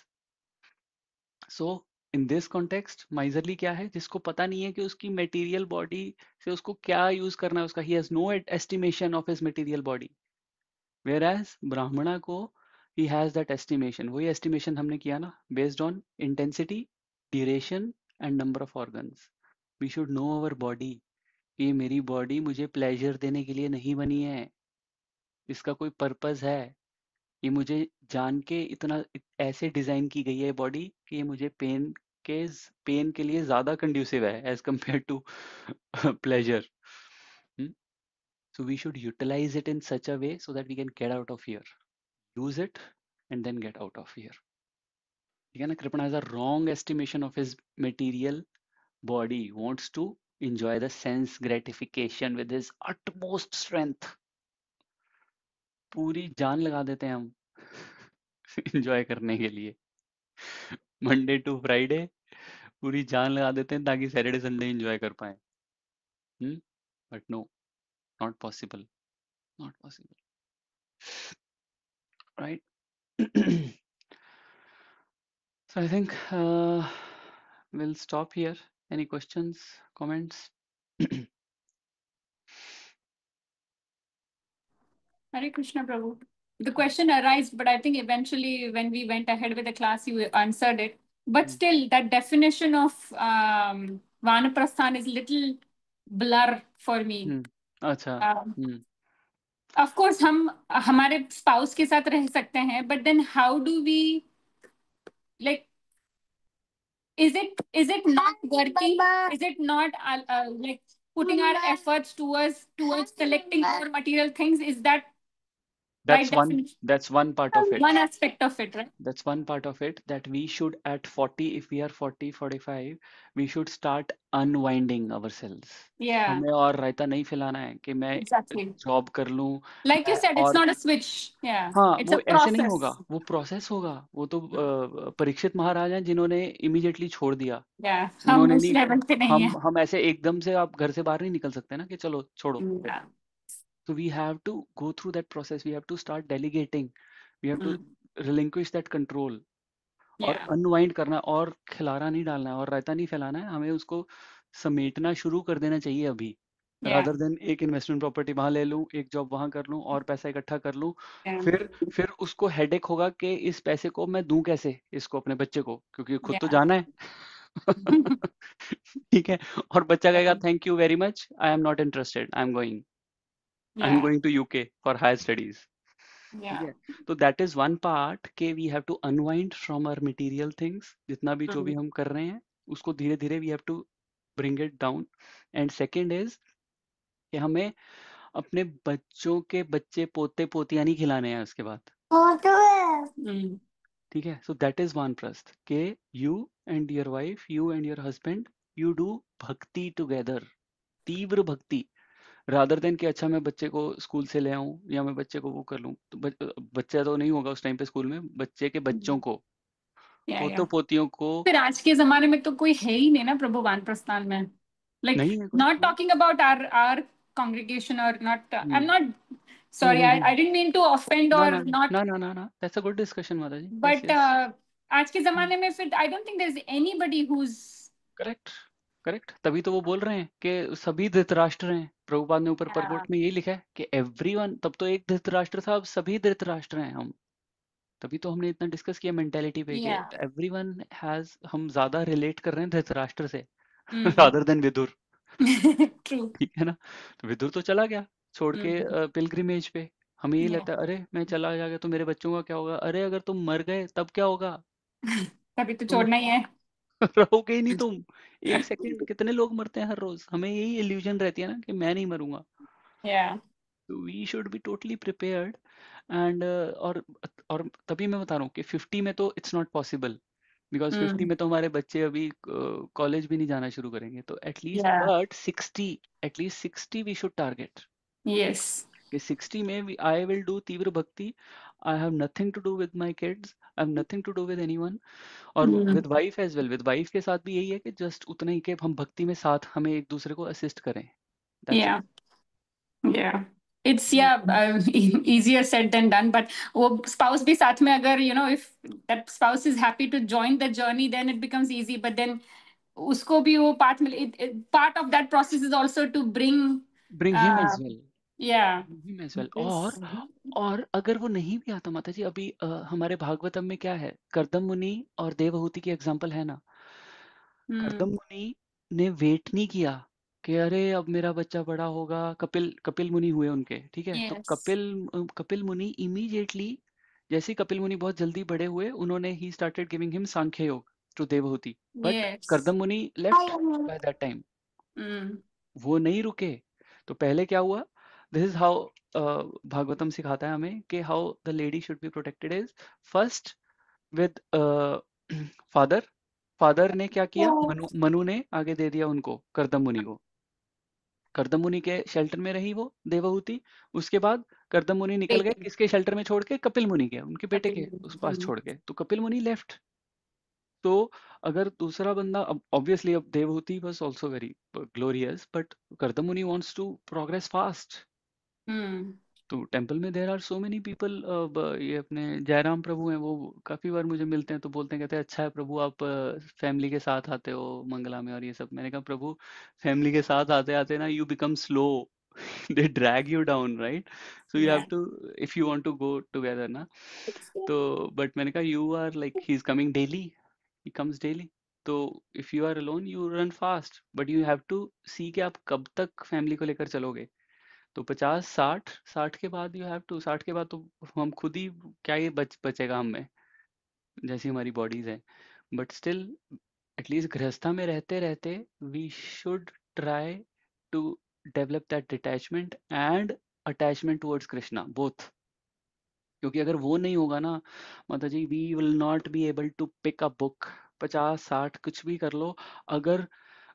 So in this context miserly क्या है? जिसको पता नहीं है कि उसकी material body से उसको क्या यूज करना है, उसका he has no estimation of his material body. Whereas ब्राह्मणा को he has that estimation. वही estimation हमने किया ना, based on intensity duration and number of organs. We should know our body. ये मेरी बॉडी मुझे प्लेजर देने के लिए नहीं बनी है, इसका कोई पर्पस है. ये मुझे जान के इतना ऐसे डिजाइन की गई है बॉडी कि ये मुझे पेन के लिए ज्यादा कंड्यूसिव है as compare to pleasure. So we should utilize it in such a way so that we can get out of here. Use it and then get out of here. ठीक है ना. Kripna has a wrong estimation of his material body. Wants to enjoy the sense gratification with his utmost strength. पूरी जान लगा देते हैं हम enjoy करने के लिए. Monday to Friday पूरी जान लगा देते हैं ताकि Saturday Sunday enjoy कर पाए. But no, not possible. Not possible. Right? So I think we'll stop here. Any questions, comments? Hare Krishna, Prabhu. The question arose, but I think eventually when we went ahead with the class, you answered it. But still, that definition of Vanaprasthan is little blur for me. अच्छा. Of course, हम हमारे spouse के साथ रह सकते हैं, but then how do we, like, is it not working? Is it not like putting our efforts towards collecting more material things? Is that That's right one. definition? That's one part of it. One aspect of it, right? That's one part of it, that we should at 40, if we are 40, 45, we should start unwinding ourselves. Yeah, हमें और रायता नहीं फैलाना है कि मैं exactly. Job कर लूं. Like you said, it's और not a switch. Yeah, हाँ, it's वो a ऐसे नहीं process. होगा, वो प्रोसेस होगा. वो तो परीक्षित महाराज हैं जिन्होंने इमीडिएटली छोड़ दिया. Yeah, हम उन्होंने उस नहीं, level पे नहीं है. हम ऐसे एकदम से आप घर से बाहर नहीं निकल सकते ना कि चलो छोड़ो. Yeah. So we have to go through that process. We have to start delegating. We have to relinquish that control. और Yeah. अनवाइंड करना, और खिलारा नहीं डालना है और रायता नहीं फैलाना है. हमें उसको समेटना शुरू कर देना चाहिए अभी. Yeah. रादर देन एक इन्वेस्टमेंट प्रॉपर्टी वहां ले लूं, एक जॉब वहां कर लूं और पैसा इकट्ठा कर लूं. Yeah. फिर उसको हेडेक होगा कि इस पैसे को मैं दूं कैसे इसको, अपने बच्चे को, क्योंकि खुद तो Yeah. जाना है. ठीक है. और बच्चा कहेगा thank you very much, I am not interested, I am going to UK for higher studies. Yeah. तो that is one part के we have to unwind from our material things. जितना भी जो भी हम कर रहे हैं उसको धीरे धीरे we have to bring it down. And second is कि हमें अपने बच्चों के बच्चे पोते पोतियां नहीं खिलाने हैं उसके बाद. ठीक है. So that is वानप्रस्थ के you and your wife, you and your husband, you do भक्ति together. तीव्र भक्ति. रादर देन कि अच्छा मैं बच्चे को स्कूल से ले आऊं या मैं बच्चे को वो कर लूं. तो बच्चा तो नहीं होगा उस टाइम पे स्कूल में, बच्चे के बच्चों को, पोतों पोतियों को. फिर आज के जमाने में तो कोई है ही नहीं ना प्रभु वानप्रस्थान में. Like, नहीं है कोई. not talking about our congregation or not. I'm not sorry. I didn't mean to offend or not. No. That's a good discussion, Mataji. But yes. आज के जमाने में फिर I don't think there's anybody who's correct. तभी तो वो बोल रहे हैं कि सभी धृतराष्ट्र हैं. प्रभुपाद ने ऊपर परपोर्ट में यही लिखा है कि एवरीवन. तब तो एक धृतराष्ट्र था, अब सभी धृतराष्ट्र हैं हम. तभी तो हमने इतना डिस्कस किया मेंटेलिटी पे कि एवरीवन हैज. हम ज्यादा रिलेट कर रहे हैं धृतराष्ट्र से रादर देन विदुर. True. ठीक है ना. तो विदुर तो चला गया छोड़ के पिलग्रिमेज पे. हमें ये लगता है अरे मैं चला जाएगा तो मेरे बच्चों का क्या होगा. अरे अगर तुम मर गए तब क्या होगा. तभी तो छोड़ना ही है. रहोगे ही नहीं तुम. एक सेकंड. कितने लोग मरते हैं हर रोज. हमें यही इल्यूजन रहती है ना कि मैं नहीं मरूंगा. We should be totally prepared. And और तभी मैं बता रहा हूँ कि 50 में तो इट्स नॉट पॉसिबल, बिकॉज 50 में तो हमारे बच्चे अभी कॉलेज भी नहीं जाना शुरू करेंगे. तो at least but 60 we should target. Yes. कि 60 में आई विल डू तीव्र भक्ति. I have nothing to do with my kids. I have nothing to do with anyone. और with wife as well. With wife के साथ भी यही है कि जस्ट उतना ही कि हम भक्ति में साथ हमें एक दूसरे को असिस्ट करें. Yeah. It's easier said than done, but वो spouse भी साथ में अगर if that spouse is happy to join the journey, then it becomes easy. But then उसको भी वो पार्ट मिले. Part of that process is also to bring him as well. Yeah. Bring him as well. और अगर वो नहीं भी आता माता जी, अभी हमारे भागवतम में क्या है, कर्दम मुनि और देवहूति की एग्जाम्पल है ना. कर्दम मुनि ने वेट नहीं किया कि अरे अब मेरा बच्चा बड़ा होगा। कपिल कपिल मुनि हुए उनके, ठीक है। तो यस कपिल मुनि इमीडिएटली, जैसे ही कपिल मुनि बहुत जल्दी बड़े हुए, उन्होंने ही started giving him Sankhya yoga to Devahuti. But yes Kardama Muni left by that time, वो नहीं रुके। तो पहले क्या हुआ, दिस इज हाउ भागवतम सिखाता है हमें कि how the lady should be protected is first with father. Father ने क्या किया, मनु ने आगे दे दिया उनको, कर्दम मुनि को। कर्दम मुनि के शेल्टर में रही वो देवहूति। उसके बाद कर्दम मुनि निकल गए किसके शेल्टर में छोड़ के, कपिल मुनि के, उनके बेटे के उस पास छोड़ के। तो कपिल मुनि लेफ्ट। तो अगर दूसरा बंदा, अब ऑब्वियसली अब Devahuti was also very glorious, but Kardama Muni wants to progress fast. तो टेंपल में there are so many people. ये अपने जयराम प्रभु हैं, वो काफी बार मुझे मिलते हैं तो बोलते हैं, कहते हैं अच्छा है प्रभु आप फैमिली के साथ आते हो मंगला में और ये सब। मैंने कहा प्रभु फैमिली के साथ आते आते ना you become slow, they drag you down, right. So you have to, if you want to go together ना। तो बट मैंने कहा you are like he is coming daily, he comes daily. तो if you are alone you run fast, but you have to see कि आप कब तक family को लेकर चलोगे। तो 50 60 60 के बाद यू हैव टू, 60 के बाद तो हम खुद ही, क्या ये बचेगा हम में, जैसी हमारी बॉडीज है। बट स्टिल एटलीस्ट गृहस्था में रहते रहते we should try to develop that detachment and attachment towards Krishna both. क्योंकि अगर वो नहीं होगा ना माता जी, we will not be able to pick a book. 50 60 कुछ भी कर लो, अगर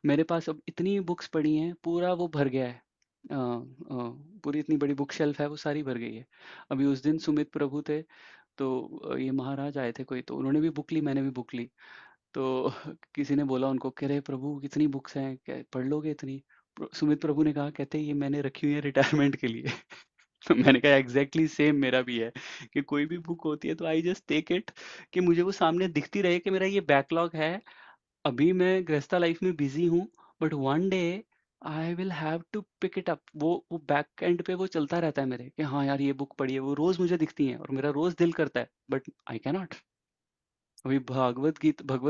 मेरे पास अब इतनी बुक्स पड़ी हैं, पूरा वो भर गया है, पूरी इतनी बड़ी बुक शेल्फ है, वो सारी भर गई है। अभी उस दिन सुमित प्रभु थे, तो ये महाराज आए थे कोई, तो उन्होंने भी बुक ली, मैंने भी बुक ली। तो किसी ने बोला उनको, कह रहे प्रभु कितनी बुक्स हैं, क्या पढ़ लोगे इतनी। सुमित प्रभु ने कहा, कहते ये मैंने रखी हुई है रिटायरमेंट के लिए। तो मैंने कहा एग्जैक्टली सेम मेरा भी है, कि कोई भी बुक होती है तो आई जस्ट टेक इट, कि मुझे वो सामने दिखती रहे कि मेरा ये बैकलॉग है। अभी मैं गृहस्था लाइफ में बिजी हूँ, but one day I will have to pick it up. वो बैक एंड पे वो चलता रहता है मेरे, कि हाँ यार ये बुक पढ़ी है, वो रोज मुझे दिखती है और मेरा रोज दिल करता है, बट आई कैन नॉट। अभी भगवत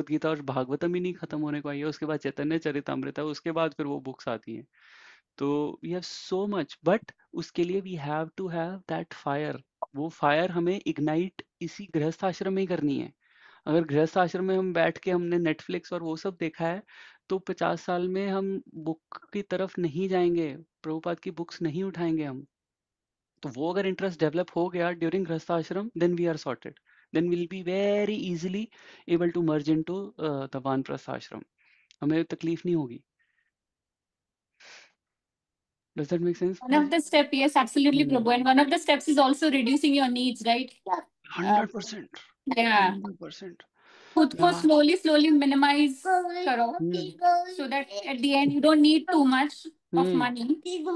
गीता और भागवतम ही नहीं खत्म होने को आई है, उसके बाद चैतन्य चरितामृत है, उसके बाद फिर वो बुक्स आती हैं। तो we have so much, but उसके लिए we have to have that fire. वो फायर हमें इग्नाइट इसी गृहस्थ आश्रम में ही करनी है। अगर गृहस्थ आश्रम में हम बैठ के हमने नेटफ्लिक्स और वो सब देखा है, तो 50 साल में हम बुक की तरफ नहीं जाएंगे, प्रभुपाद की बुक्स नहीं उठाएंगे हम। तो वो अगर इंटरेस्ट डेवलप हो गया during grihastha ashram, then we are sorted, then will be very easily able to merge into the vanaprastha ashram. हमें तकलीफ नहीं होगी। Does that make sense? One of the step, yes, absolutely, Prabhu. And one of the steps is also reducing your needs, right? 100%, Yeah. 100%. खुद को slowly minimize करो, so that at the end you don't need too much of money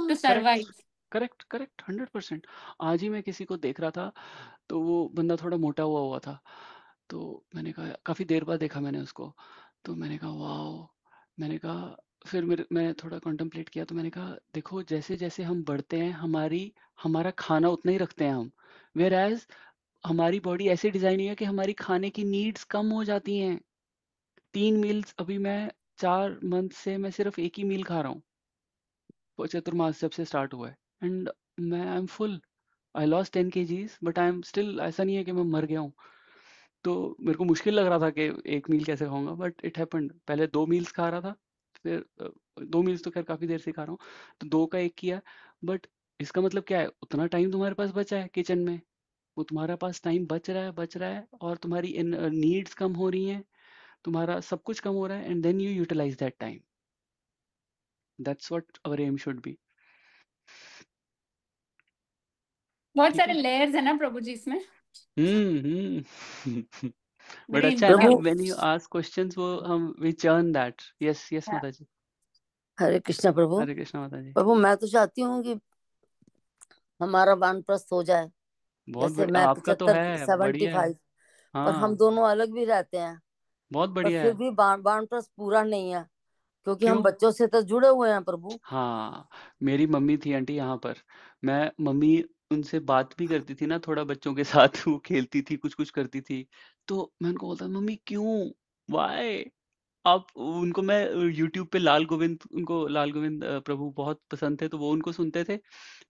to survive. Correct correct 100%। आज ही मैं किसी को देख रहा था, तो वो बंदा थोड़ा मोटा हुआ हुआ था, तो मैंने कहा, काफी देर बाद देखा मैंने उसको, तो मैंने कहा वाओ। मैंने कहा, फिर मैं थोड़ा कॉन्टेम्पलेट किया, तो मैंने कहा देखो जैसे जैसे हम बढ़ते हैं, हमारा खाना उतना ही रखते हैं हम, वेयर एज हमारी बॉडी ऐसे डिजाइन हुई है कि हमारी खाने की नीड्स कम हो जाती हैं। 3 मील्स, अभी मैं 4 मंथ से मैं सिर्फ एक ही मील खा रहा हूँ, वो चतुर्मास जब से स्टार्ट हुआ है, एंड मैं I am full. I lost 10 kgs, but I am still, ऐसा नहीं है कि मैं मर गया हूँ। तो मेरे को मुश्किल लग रहा था कि एक मील कैसे खाऊंगा, बट इट हैपेंड। पहले 2 मील्स खा रहा था, फिर 2 मील्स तो खैर काफी देर से खा रहा हूँ, तो 2 का 1 किया। बट इसका मतलब क्या है, उतना टाइम तुम्हारे पास बचा है किचन में, वो तुम्हारे पास टाइम बच रहा है, और तुम्हारी नीड्स कम हो रही हैं, तुम्हारा सब कुछ कम हो रहा है, and then you utilize that time. That's what our aim should be. बहुत सारे लेयर्स है ना प्रभु जी इसमें। बट अच्छा है ना, व्हेन यू आस्क क्वेश्चंस, वो हम we churn that. Yes yes माता जी। हरे कृष्णा प्रभु। हरे कृष्णा माता जी। प्रभु मैं तो चाहती हूँ कि हमारा वानप्रस्थ हो जाए। बहुत जैसे बढ़िया, मैं आपका तो 75 है, बढ़िया है। 75, पर हम हाँ दोनों अलग भी रहते हैं, बहुत पर बढ़िया फिर है। भी वानप्रस्थ पूरा नहीं है, क्योंकि हम क्यों? बच्चों से तो जुड़े हुए हैं प्रभु। हाँ, मेरी मम्मी थी आंटी यहाँ पर, मैं मम्मी उनसे बात भी करती थी ना थोड़ा बच्चों के साथ, वो खेलती थी, कुछ कुछ करती थी, तो मैं उनको बोलता मम्मी क्यों, वाई, आप उनको मैं यूट्यूब पे लाल गोविंद, उनको लाल गोविंद प्रभु बहुत पसंद थे, तो वो उनको सुनते थे,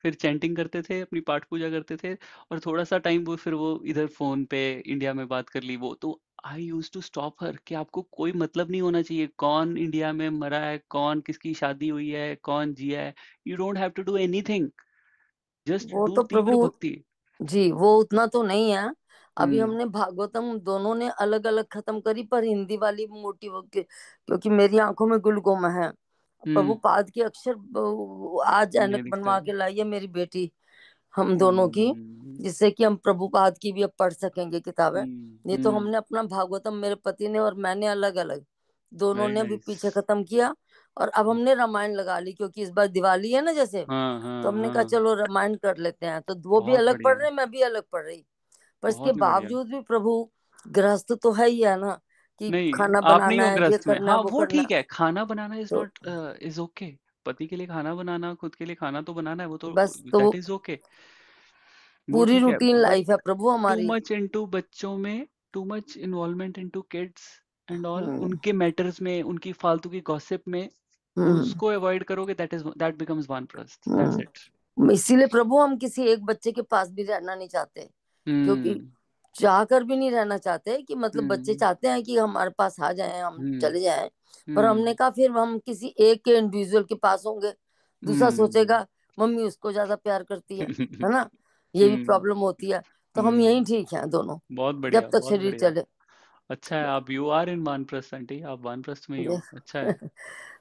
फिर चैंटिंग करते थे, अपनी पाठ पूजा करते थे, और थोड़ा सा टाइम वो फिर वो इधर फोन पे इंडिया में बात कर ली वो तो। आई यूज टू स्टॉप हर कि आपको कोई मतलब नहीं होना चाहिए कौन इंडिया में मरा है, कौन किसकी शादी हुई है, कौन जिया है। You don't have to do anything, just वो डू तो तीव्र प्रभु भक्ति। जी, वो उतना तो नहीं है। अभी हम्म। हमने भागवतम दोनों ने अलग अलग खत्म करी, पर हिंदी वाली मोटिव के, क्योंकि मेरी आंखों में गुलगुमा है। हम्म। प्रभुपाद के अक्षर आज नहीं ऐनक दिखता बनवा है। के लाई है मेरी बेटी, हम दोनों की, हम्म। जिससे कि हम प्रभुपाद की भी अब पढ़ सकेंगे किताबें। नहीं तो हम्म। हमने अपना भागवतम, मेरे पति ने और मैंने अलग अलग, दोनों वेरी ने भी नाइस। पीछे खत्म किया। और अब हमने रामायण लगा ली, क्योंकि इस बार दिवाली है ना जैसे, हाँ तो हाँ हमने कहा हाँ। चलो रामायण कर लेते हैं। तो वो भी बहुत अलग पढ़ बढ़िया। रहे, मैं भी अलग पढ़ रही। पर इसके बहुत ही बढ़िया। बावजूद भी प्रभु गृहस्थ तो है ही है ना, कि नहीं, खाना आप नहीं बनाना हो है, ये ग्रस्त में, करना है, हाँ वो वो करना ठीक है। है, खाना बनाना इज तो नॉट इज ओके। पति के लिए खाना बनाना, खुद के लिए खाना तो बनाना है, वो तो बस तो दैट इज ओके, वो पूरी ठीक है। रूटीन बट लाइफ है प्रभु टू हमारी। मच इनटू बच्चों में, too much involvement into kids and all, hmm उनके मैटर्स में, उनकी फालतू की गॉसिप में, हम्म उसको अवॉइड करोगे, दैट बिकम्स वानप्रस्थ, दैट्स इट। इसीलिए प्रभु हम किसी एक बच्चे के पास भी रहना नहीं चाहते, क्योंकि हम्म। चाह कर भी नहीं रहना चाहते, कि मतलब बच्चे हम्म। चाहते हैं कि हमारे पास आ जाएं, हम हम्म। चले जाएं। पर हमने हम्म। कहा फिर हम किसी एक के इंडिविजुअल के पास होंगे, दूसरा हम्म। सोचेगा मम्मी उसको ज्यादा प्यार करती है ना, ये भी हम्म। प्रॉब्लम होती है। तो हम यही हम्म। ठीक हैं दोनों, बहुत जब बढ़िया, तक बहुत शरीर बढ़िया। चले। अच्छा है, आप यू आर इन वानप्रस्थ आंटी, आप वानप्रस्थ में ही हो, अच्छा है। बस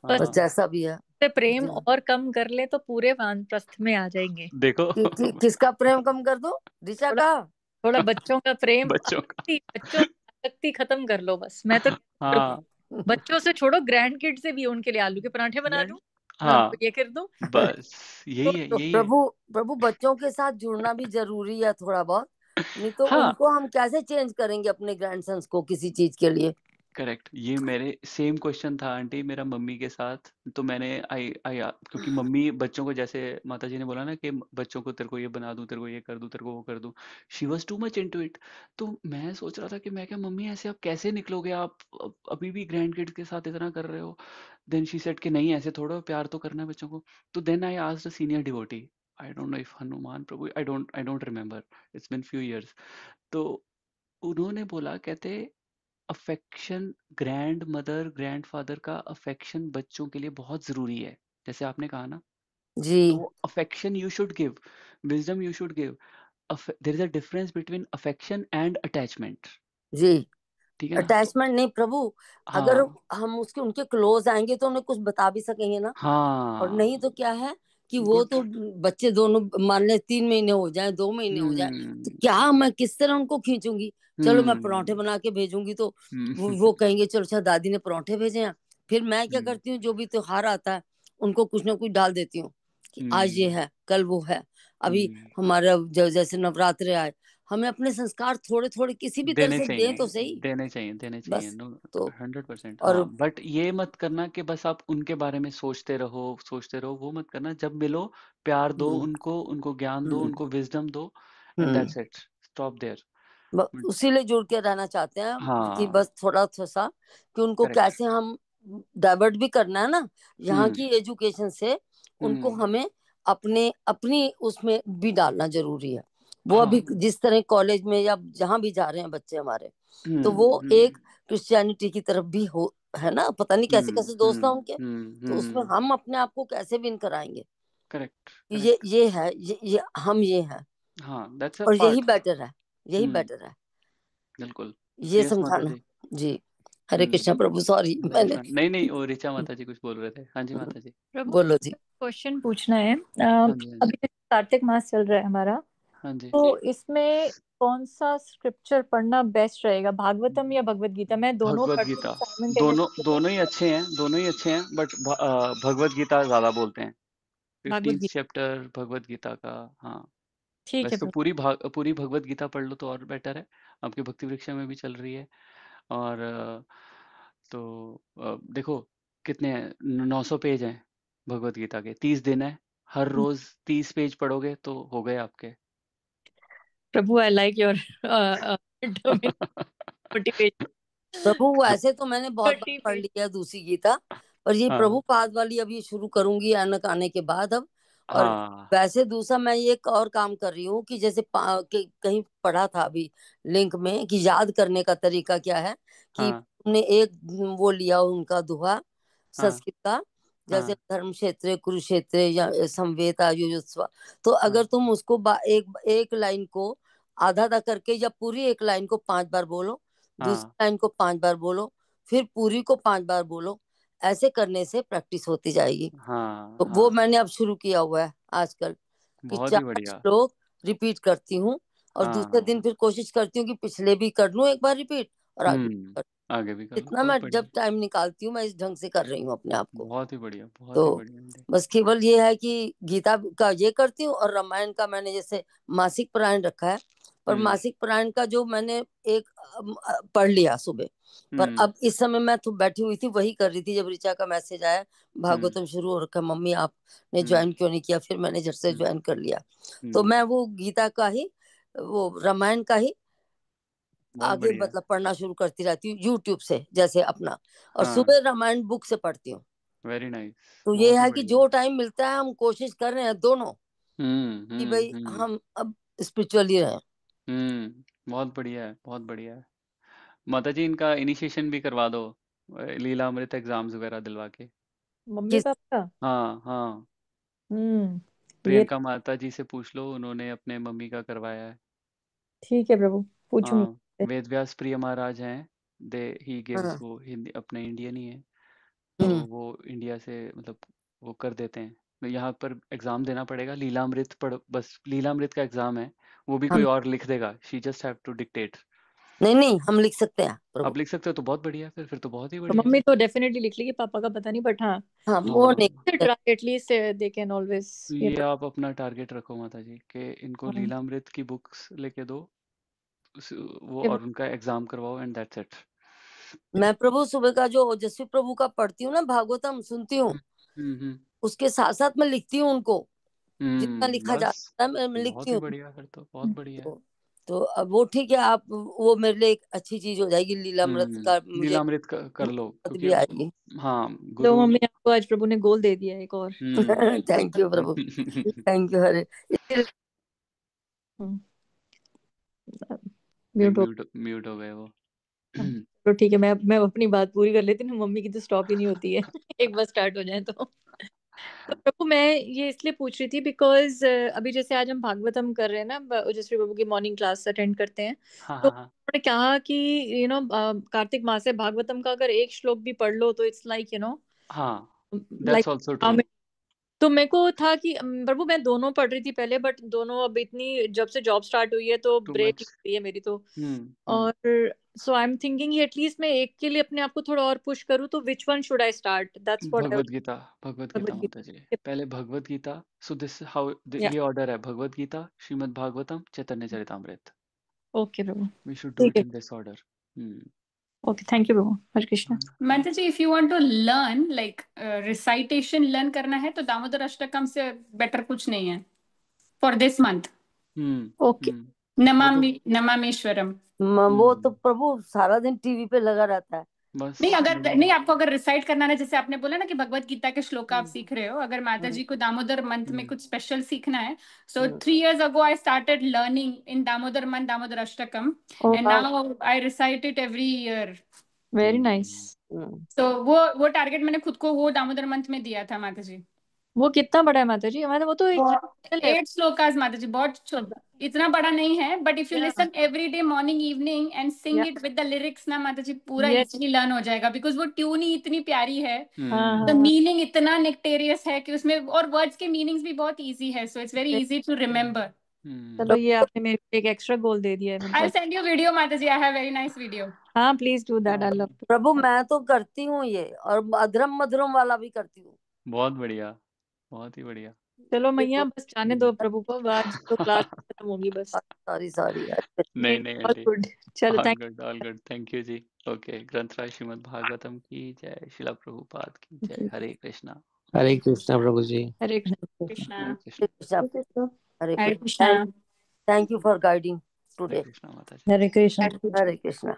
बस हाँ। जैसा भी है से प्रेम जी। और कम कर ले तो पूरे वानप्रस्थ में आ जाएंगे। देखो। किसका प्रेम कम कर दो, ऋचा थोड़ा का? थोड़ा बच्चों का प्रेम, बच्चों का। बच्चों की आसक्ति खत्म कर लो बस। मैं तो प्रभु, हाँ। बच्चों से छोड़ो, ग्रैंड किड से भी उनके लिए आलू के पराठे बना दूं, मैं उनको हाँ, ये कर दूं। बस यही है, तो यही है। प्रभु प्रभु बच्चों के साथ जुड़ना भी जरूरी है थोड़ा बहुत, नहीं तो हाँ, उनको हम कैसे चेंज करेंगे अपने ग्रैंडसन्स को किसी चीज के लिए। करेक्ट, ये मेरे सेम क्वेश्चन था आंटी मेरा मम्मी के साथ। तो मैंने आई आई क्योंकि मम्मी बच्चों को, जैसे माता जी ने बोला ना कि बच्चों को तेरे को ये बना दूं, तेरे को ये कर दूं, तेरे को वो कर दूं, she was too much into it. तो मैं सोच रहा था कि मैं क्या मम्मी ऐसे आप कैसे निकलोगे, आप अभी भी ग्रैंड किड्स के साथ इतना कर रहे हो। देन शी सेड कि नहीं ऐसे थोड़ा प्यार तो करना है बच्चों को। तो then I asked a senior devotee, I don't know if Hanuman Prabhu, I don't remember, it's been few years. तो उन्होंने बोला, कहते affection, grandmother grandfather का अफेक्शन बच्चों के लिए बहुत जरूरी है, जैसे आपने कहा ना। जी तो affection you should give, wisdom you should give. There is a difference between affection and attachment, जी। ठीक है ना। तो अटैचमेंट नहीं प्रभु, अगर हाँ हम उसके उनके क्लोज आएंगे तो उन्हें कुछ बता भी सकेंगे ना। और नहीं हाँ, तो क्या है कि वो गुड। तो बच्चे दोनों मान ले 3 महीने हो जाए, 2 महीने हो जाए, तो हम्म। क्या मैं किस तरह उनको खींचूंगी। चलो मैं पराठे हम्म। बना के भेजूंगी तो हम्म। वो कहेंगे चलो अच्छा दादी ने पराठे भेजे हैं। फिर मैं क्या हम्म। करती हूँ, जो भी त्योहार आता है उनको कुछ ना कुछ डाल देती हूँ, कि आज ये हम्म। है, कल वो है। अभी हम्म। हमारा जैसे नवरात्रे आए, हमें अपने संस्कार थोड़े थोड़े किसी भी तरह देने से दें चाहिए, तो सही। देने चाहिए, देने चाहिए, बस नो, तो 100%। और हाँ, बट ये मत करना कि बस आप उनके बारे में सोचते रहो, सोचते रहो, वो मत करना। जब मिलो, प्यार दो हम्म उनको, उनको ज्ञान दो, हम्म उनको विजडम दो, and hmm that's it, stop there. उसी लिए जुड़ के रहना चाहते हैं, कि हाँ, बस थोड़ा सा कि उनको करेक्ट। कैसे हम डाइवर्ट भी करना है ना, यहाँ हम्म। की एजुकेशन से उनको हम्म। हमें अपने अपनी उसमें भी डालना जरूरी है। वो हाँ। अभी जिस तरह कॉलेज में या जहाँ भी जा रहे हैं बच्चे हमारे, तो हम्म। वो एक क्रिश्चियनिटी की तरफ भी हो, है ना, पता नहीं कैसे हम्म। कैसे दोस्त हैं उनके। तो उसमें हम्म। हम अपने आप को कैसे विन कराएंगे, करेक्ट, कि करेक्ट। ये है, ये हम ये हैं, हाँ, दैट्स अ और यही पार्ट। बेटर है, यही हम्म। बेटर है, बिल्कुल। ये यस माता समझाना। जी। जी। हरे कृष्णा हम्म। प्रभु, सॉरी हरे मैंने। कृष्णा, नहीं नहीं, वो ऋचा माता जी कुछ बोल रहे थे, हाँ जी माता जी। प्रभु, बोलो जी। क्वेश्चन पूछना है। हाँ जी, हाँ जी। अभी कार्तिक मास चल रहा है हमारा, हाँ जी। तो इसमें कौन सा स्क्रिप्चर पढ़ना बेस्ट रहेगा, भागवतम या भगवत गीता? मैं दोनों भगवत पढ़ती गीता, हूँ दोनों साइमल्टेनियसली। दोनों ही अच्छे हैं, दोनों ही अच्छे हैं, बट भगवत गीता ज्यादा बोलते हैं। भागवत 15th गीता, चैप्टर भगवत गीता का। हाँ, ठीक है वैसे तो प्रभु। पूरी भगवत गीता पढ़ लो तो और बेटर है, आपकी भक्ति वृक्षा में भी चल रही है। और तो देखो कितने 900 पेज हैं भगवत गीता के, 30 दिन है, हर रोज 30 पेज पढ़ोगे तो हो गए आपके। प्रभु, आई लाइक योर मोटिवेशन। प्रभु वैसे तो मैंने बहुत बार 30 पढ़ पेज। लिया दूसरी गीता, पर ये हाँ प्रभुपाद वाली अभी शुरू करूंगी अनक आने के बाद अब। और हाँ वैसे दूसरा मैं ये एक और काम कर रही हूँ कि जैसे कहीं पढ़ा था अभी लिंक में कि याद करने का तरीका क्या है, कि हाँ तुमने एक वो लिया उनका दोहा हाँ संस्कृत का, जैसे हाँ धर्म क्षेत्र कुरुक्षेत्र या संवेता युयुत्सव, तो हाँ अगर तुम उसको एक लाइन को आधा आधा करके या पूरी एक लाइन को 5 बार बोलो, दूसरी हाँ लाइन को 5 बार बोलो, फिर पूरी को 5 बार बोलो, ऐसे करने से प्रैक्टिस होती जाएगी। हाँ तो वो हाँ मैंने अब शुरू किया हुआ है आजकल, कि बहुत ही 4 बढ़िया। श्लोक रिपीट करती हूँ, और दूसरे दिन हाँ फिर कोशिश करती हूँ कि पिछले भी कर लूँ एक बार रिपीट, और आगे भी कर लूं। आगे भी कर लो, जितना बहुत मैं बढ़िया। जब टाइम निकालती हूँ मैं इस ढंग से कर रही हूँ अपने आप को। बहुत ही बढ़िया, बहुत ही तो बढ़िया आंटी। बस केवल ये है कि गीता का ये करती हूँ, और रामायण का मैंने जैसे मासिक पारायण रखा है, पर मासिक पारायण का जो मैंने एक पढ़ लिया सुबह, पर अब इस समय मैं तो बैठी हुई थी वही कर रही थी जब ऋचा का मैसेज आया भागवतम शुरू हो रखा, मम्मी आपने ज्वाइन क्यों नहीं किया, फिर मैंने झट से ज्वाइन कर लिया। तो मैं वो गीता का ही, वो रामायण का ही बहुत आगे बढ़िया। मतलब पढ़ना शुरू करती रहती हूँ यूट्यूब से जैसे अपना, और हाँ सुबह रामायण बुक से पढ़ती हूँ। वेरी नाइस, तो ये बहुत ही है कि बढ़िया। जो टाइम मिलता है हम कोशिश कर रहे हैं दोनों, कि भाई हम्म। हम अब स्पिरिचुअली रहे। बहुत बढ़िया है, बहुत बढ़िया है। माता जी इनका इनिशिएशन भी करवा दो, लीला अमृत एग्जाम्स वगैरह दिलवा के। मम्मी किस पापा का। हाँ हाँ, ये प्रियंका माता जी से पूछ लो, उन्होंने अपने मम्मी का करवाया है। ठीक है प्रभु, पूछूंगी। हाँ, वेदव्यास प्रिय महाराज हैं, दे ही गिव्स, हाँ वो हिंदी अपने इंडियन ही है, तो हम्म वो इंडिया से मतलब वो कर देते हैं। तो यहाँ पर एग्जाम देना पड़ेगा, लीलामृत पढ़, बस लीलामृत का एग्जाम है, वो भी कोई हम और लिख देगा, she just have to dictate. नहीं नहीं हम लिख सकते हैं आप प्रभु। लिख सकते हो तो बहुत बढ़िया, फिर तो बहुत ही तो बढ़िया। मम्मी तो डेफिनेटली लिख लेगी, पापा का पता नहीं, बट हाँ हाँ वो हाँ, नहीं try at least they can always तो ये आप अपना टारगेट रखो माता जी, कि इनको लीलामृत की बुक्स लेके दो, वो और उनका एग्जाम करवाओ, एंड दैट्स इट। मैं प्रभु सुबह का जो ओजस्वी प्रभु का पढ़ती हूँ ना, भागवतम सुनती हूँ, हम्म। उसके साथ साथ मैं लिखती हूँ उनको, जितना लिखा जा बस सकता है मैं लिखती बहुत ही हूँ। बढ़िया, फिर तो बहुत बढ़िया है। तो अब वो ठीक है, आप वो मेरे लिए एक अच्छी चीज हो जाएगी, लीलामृत का मुझे लीलामृत कर लो, मदद क्योंकि भी आएगी। हाँ लो गुरु। मम्मी, आपको आज प्रभु ने गोल दे दिया एक और। Thank you Prabhu, thank you Hare. Mute हो। म्यूट हो गए वो। तो ठीक है, मैं अपनी बात पूरी कर लेती हूँ, मम्मी की तो स्टॉप ही नहीं होती है एक बार स्टार्ट हो जाए तो प्रभु मैं ये इसलिए पूछ रही थी बिकॉज अभी जैसे आज हम भागवतम कर रहे हैं ना, ओजस्वी प्रभु की मॉर्निंग क्लास अटेंड करते हैं, हाँ तो हाँ हाँ उन्होंने कहा कि कार्तिक मास है, भागवतम का अगर एक श्लोक भी पढ़ लो तो इट्स लाइक हाँ, दैट्स लाइक। Also true. तो मेरे को था कि प्रभु मैं दोनों पढ़ रही थी पहले, बट दोनों अब इतनी जब से जॉब स्टार्ट हुई है तो टू ब्रेक मच। हुई है मेरी तो। हम्म। और सो आई एम थिंकिंग एटलीस्ट मैं एक के लिए अपने आप को थोड़ा और पुश करूँ, तो which one should I start, that's what Bhagavad Gita, Bhagavad Gita Bhagavad माता जी, गीता। पहले Bhagavad Gita. So this how या ये ऑर्डर है, भगवत गीता, श्रीमद् भागवतम, चैतन्य चरितामृत। ओके प्रभु, वी शुड डू ठीक इट है। In this order. Okay, thank you प्रभु, हरे कृष्णा। माता जी, if you want to learn like recitation learn करना है तो दामोदर अष्टकम से बेटर कुछ नहीं है फॉर दिस मंथ। ओके। वो तो नमामीश्वरम। वो तो प्रभु सारा दिन टीवी पे लगा रहता है। बस नहीं, अगर नहीं आपको अगर रिसाइट करना है, जैसे आपने बोला ना कि भगवत गीता के श्लोक आप सीख रहे हो, अगर माता जी को दामोदर मंथ में कुछ स्पेशल सीखना है, सो 3 years ago I started learning in Damodar month Damodar Ashtakam, and now I recite it every year. Very nice. तो वो टारगेट मैंने खुद को वो दामोदर मंथ में दिया था माता जी। वो कितना बड़ा है माता जी, हमारा वो तो एक 8 श्लोकास माता जी, बहुत इतना बड़ा नहीं है, but if you listen every day morning evening and sing it with the lyrics ना माता जी, पूरा इजीली लर्न हो जाएगा, बिकॉज वो ट्यून ही इतनी प्यारी है, द मीनिंग इतना नेक्टेरियस है कि उसमें, और वर्ड्स के मीनिंग्स भी बहुत इजी है, so it's very easy to remember. चलो ये आपने मेरे को एक एक्स्ट्रा गोल दे दिया है। I will send you video माता जी, I have very nice video. हाँ please do that, I love. प्रभु मैं तो करती हूँ ये, और अधरम मधुरम वाला भी करती हूँ। बहुत बढ़िया, बहुत ही बढ़िया। चलो मैया बस जाने दो प्रभु को, आज तो क्लास खत्म होगी बस। Sorry sorry. नहीं नहीं ऑल आंटी, गुड, चलो all thank good, all good, thank you जी। ओके, ग्रंथराज श्रीमद् भागवतम की जय, शिला प्रभुपाद की जय, यू। हरे कृष्णा। हरे कृष्णा प्रभु जी। Hare Krishna Hare Krishna. Hare Hare Krishna. Krishna. Thank you for guiding Hare today. Krishna माता जी। हरे कृष्ण। हरे कृष्णा।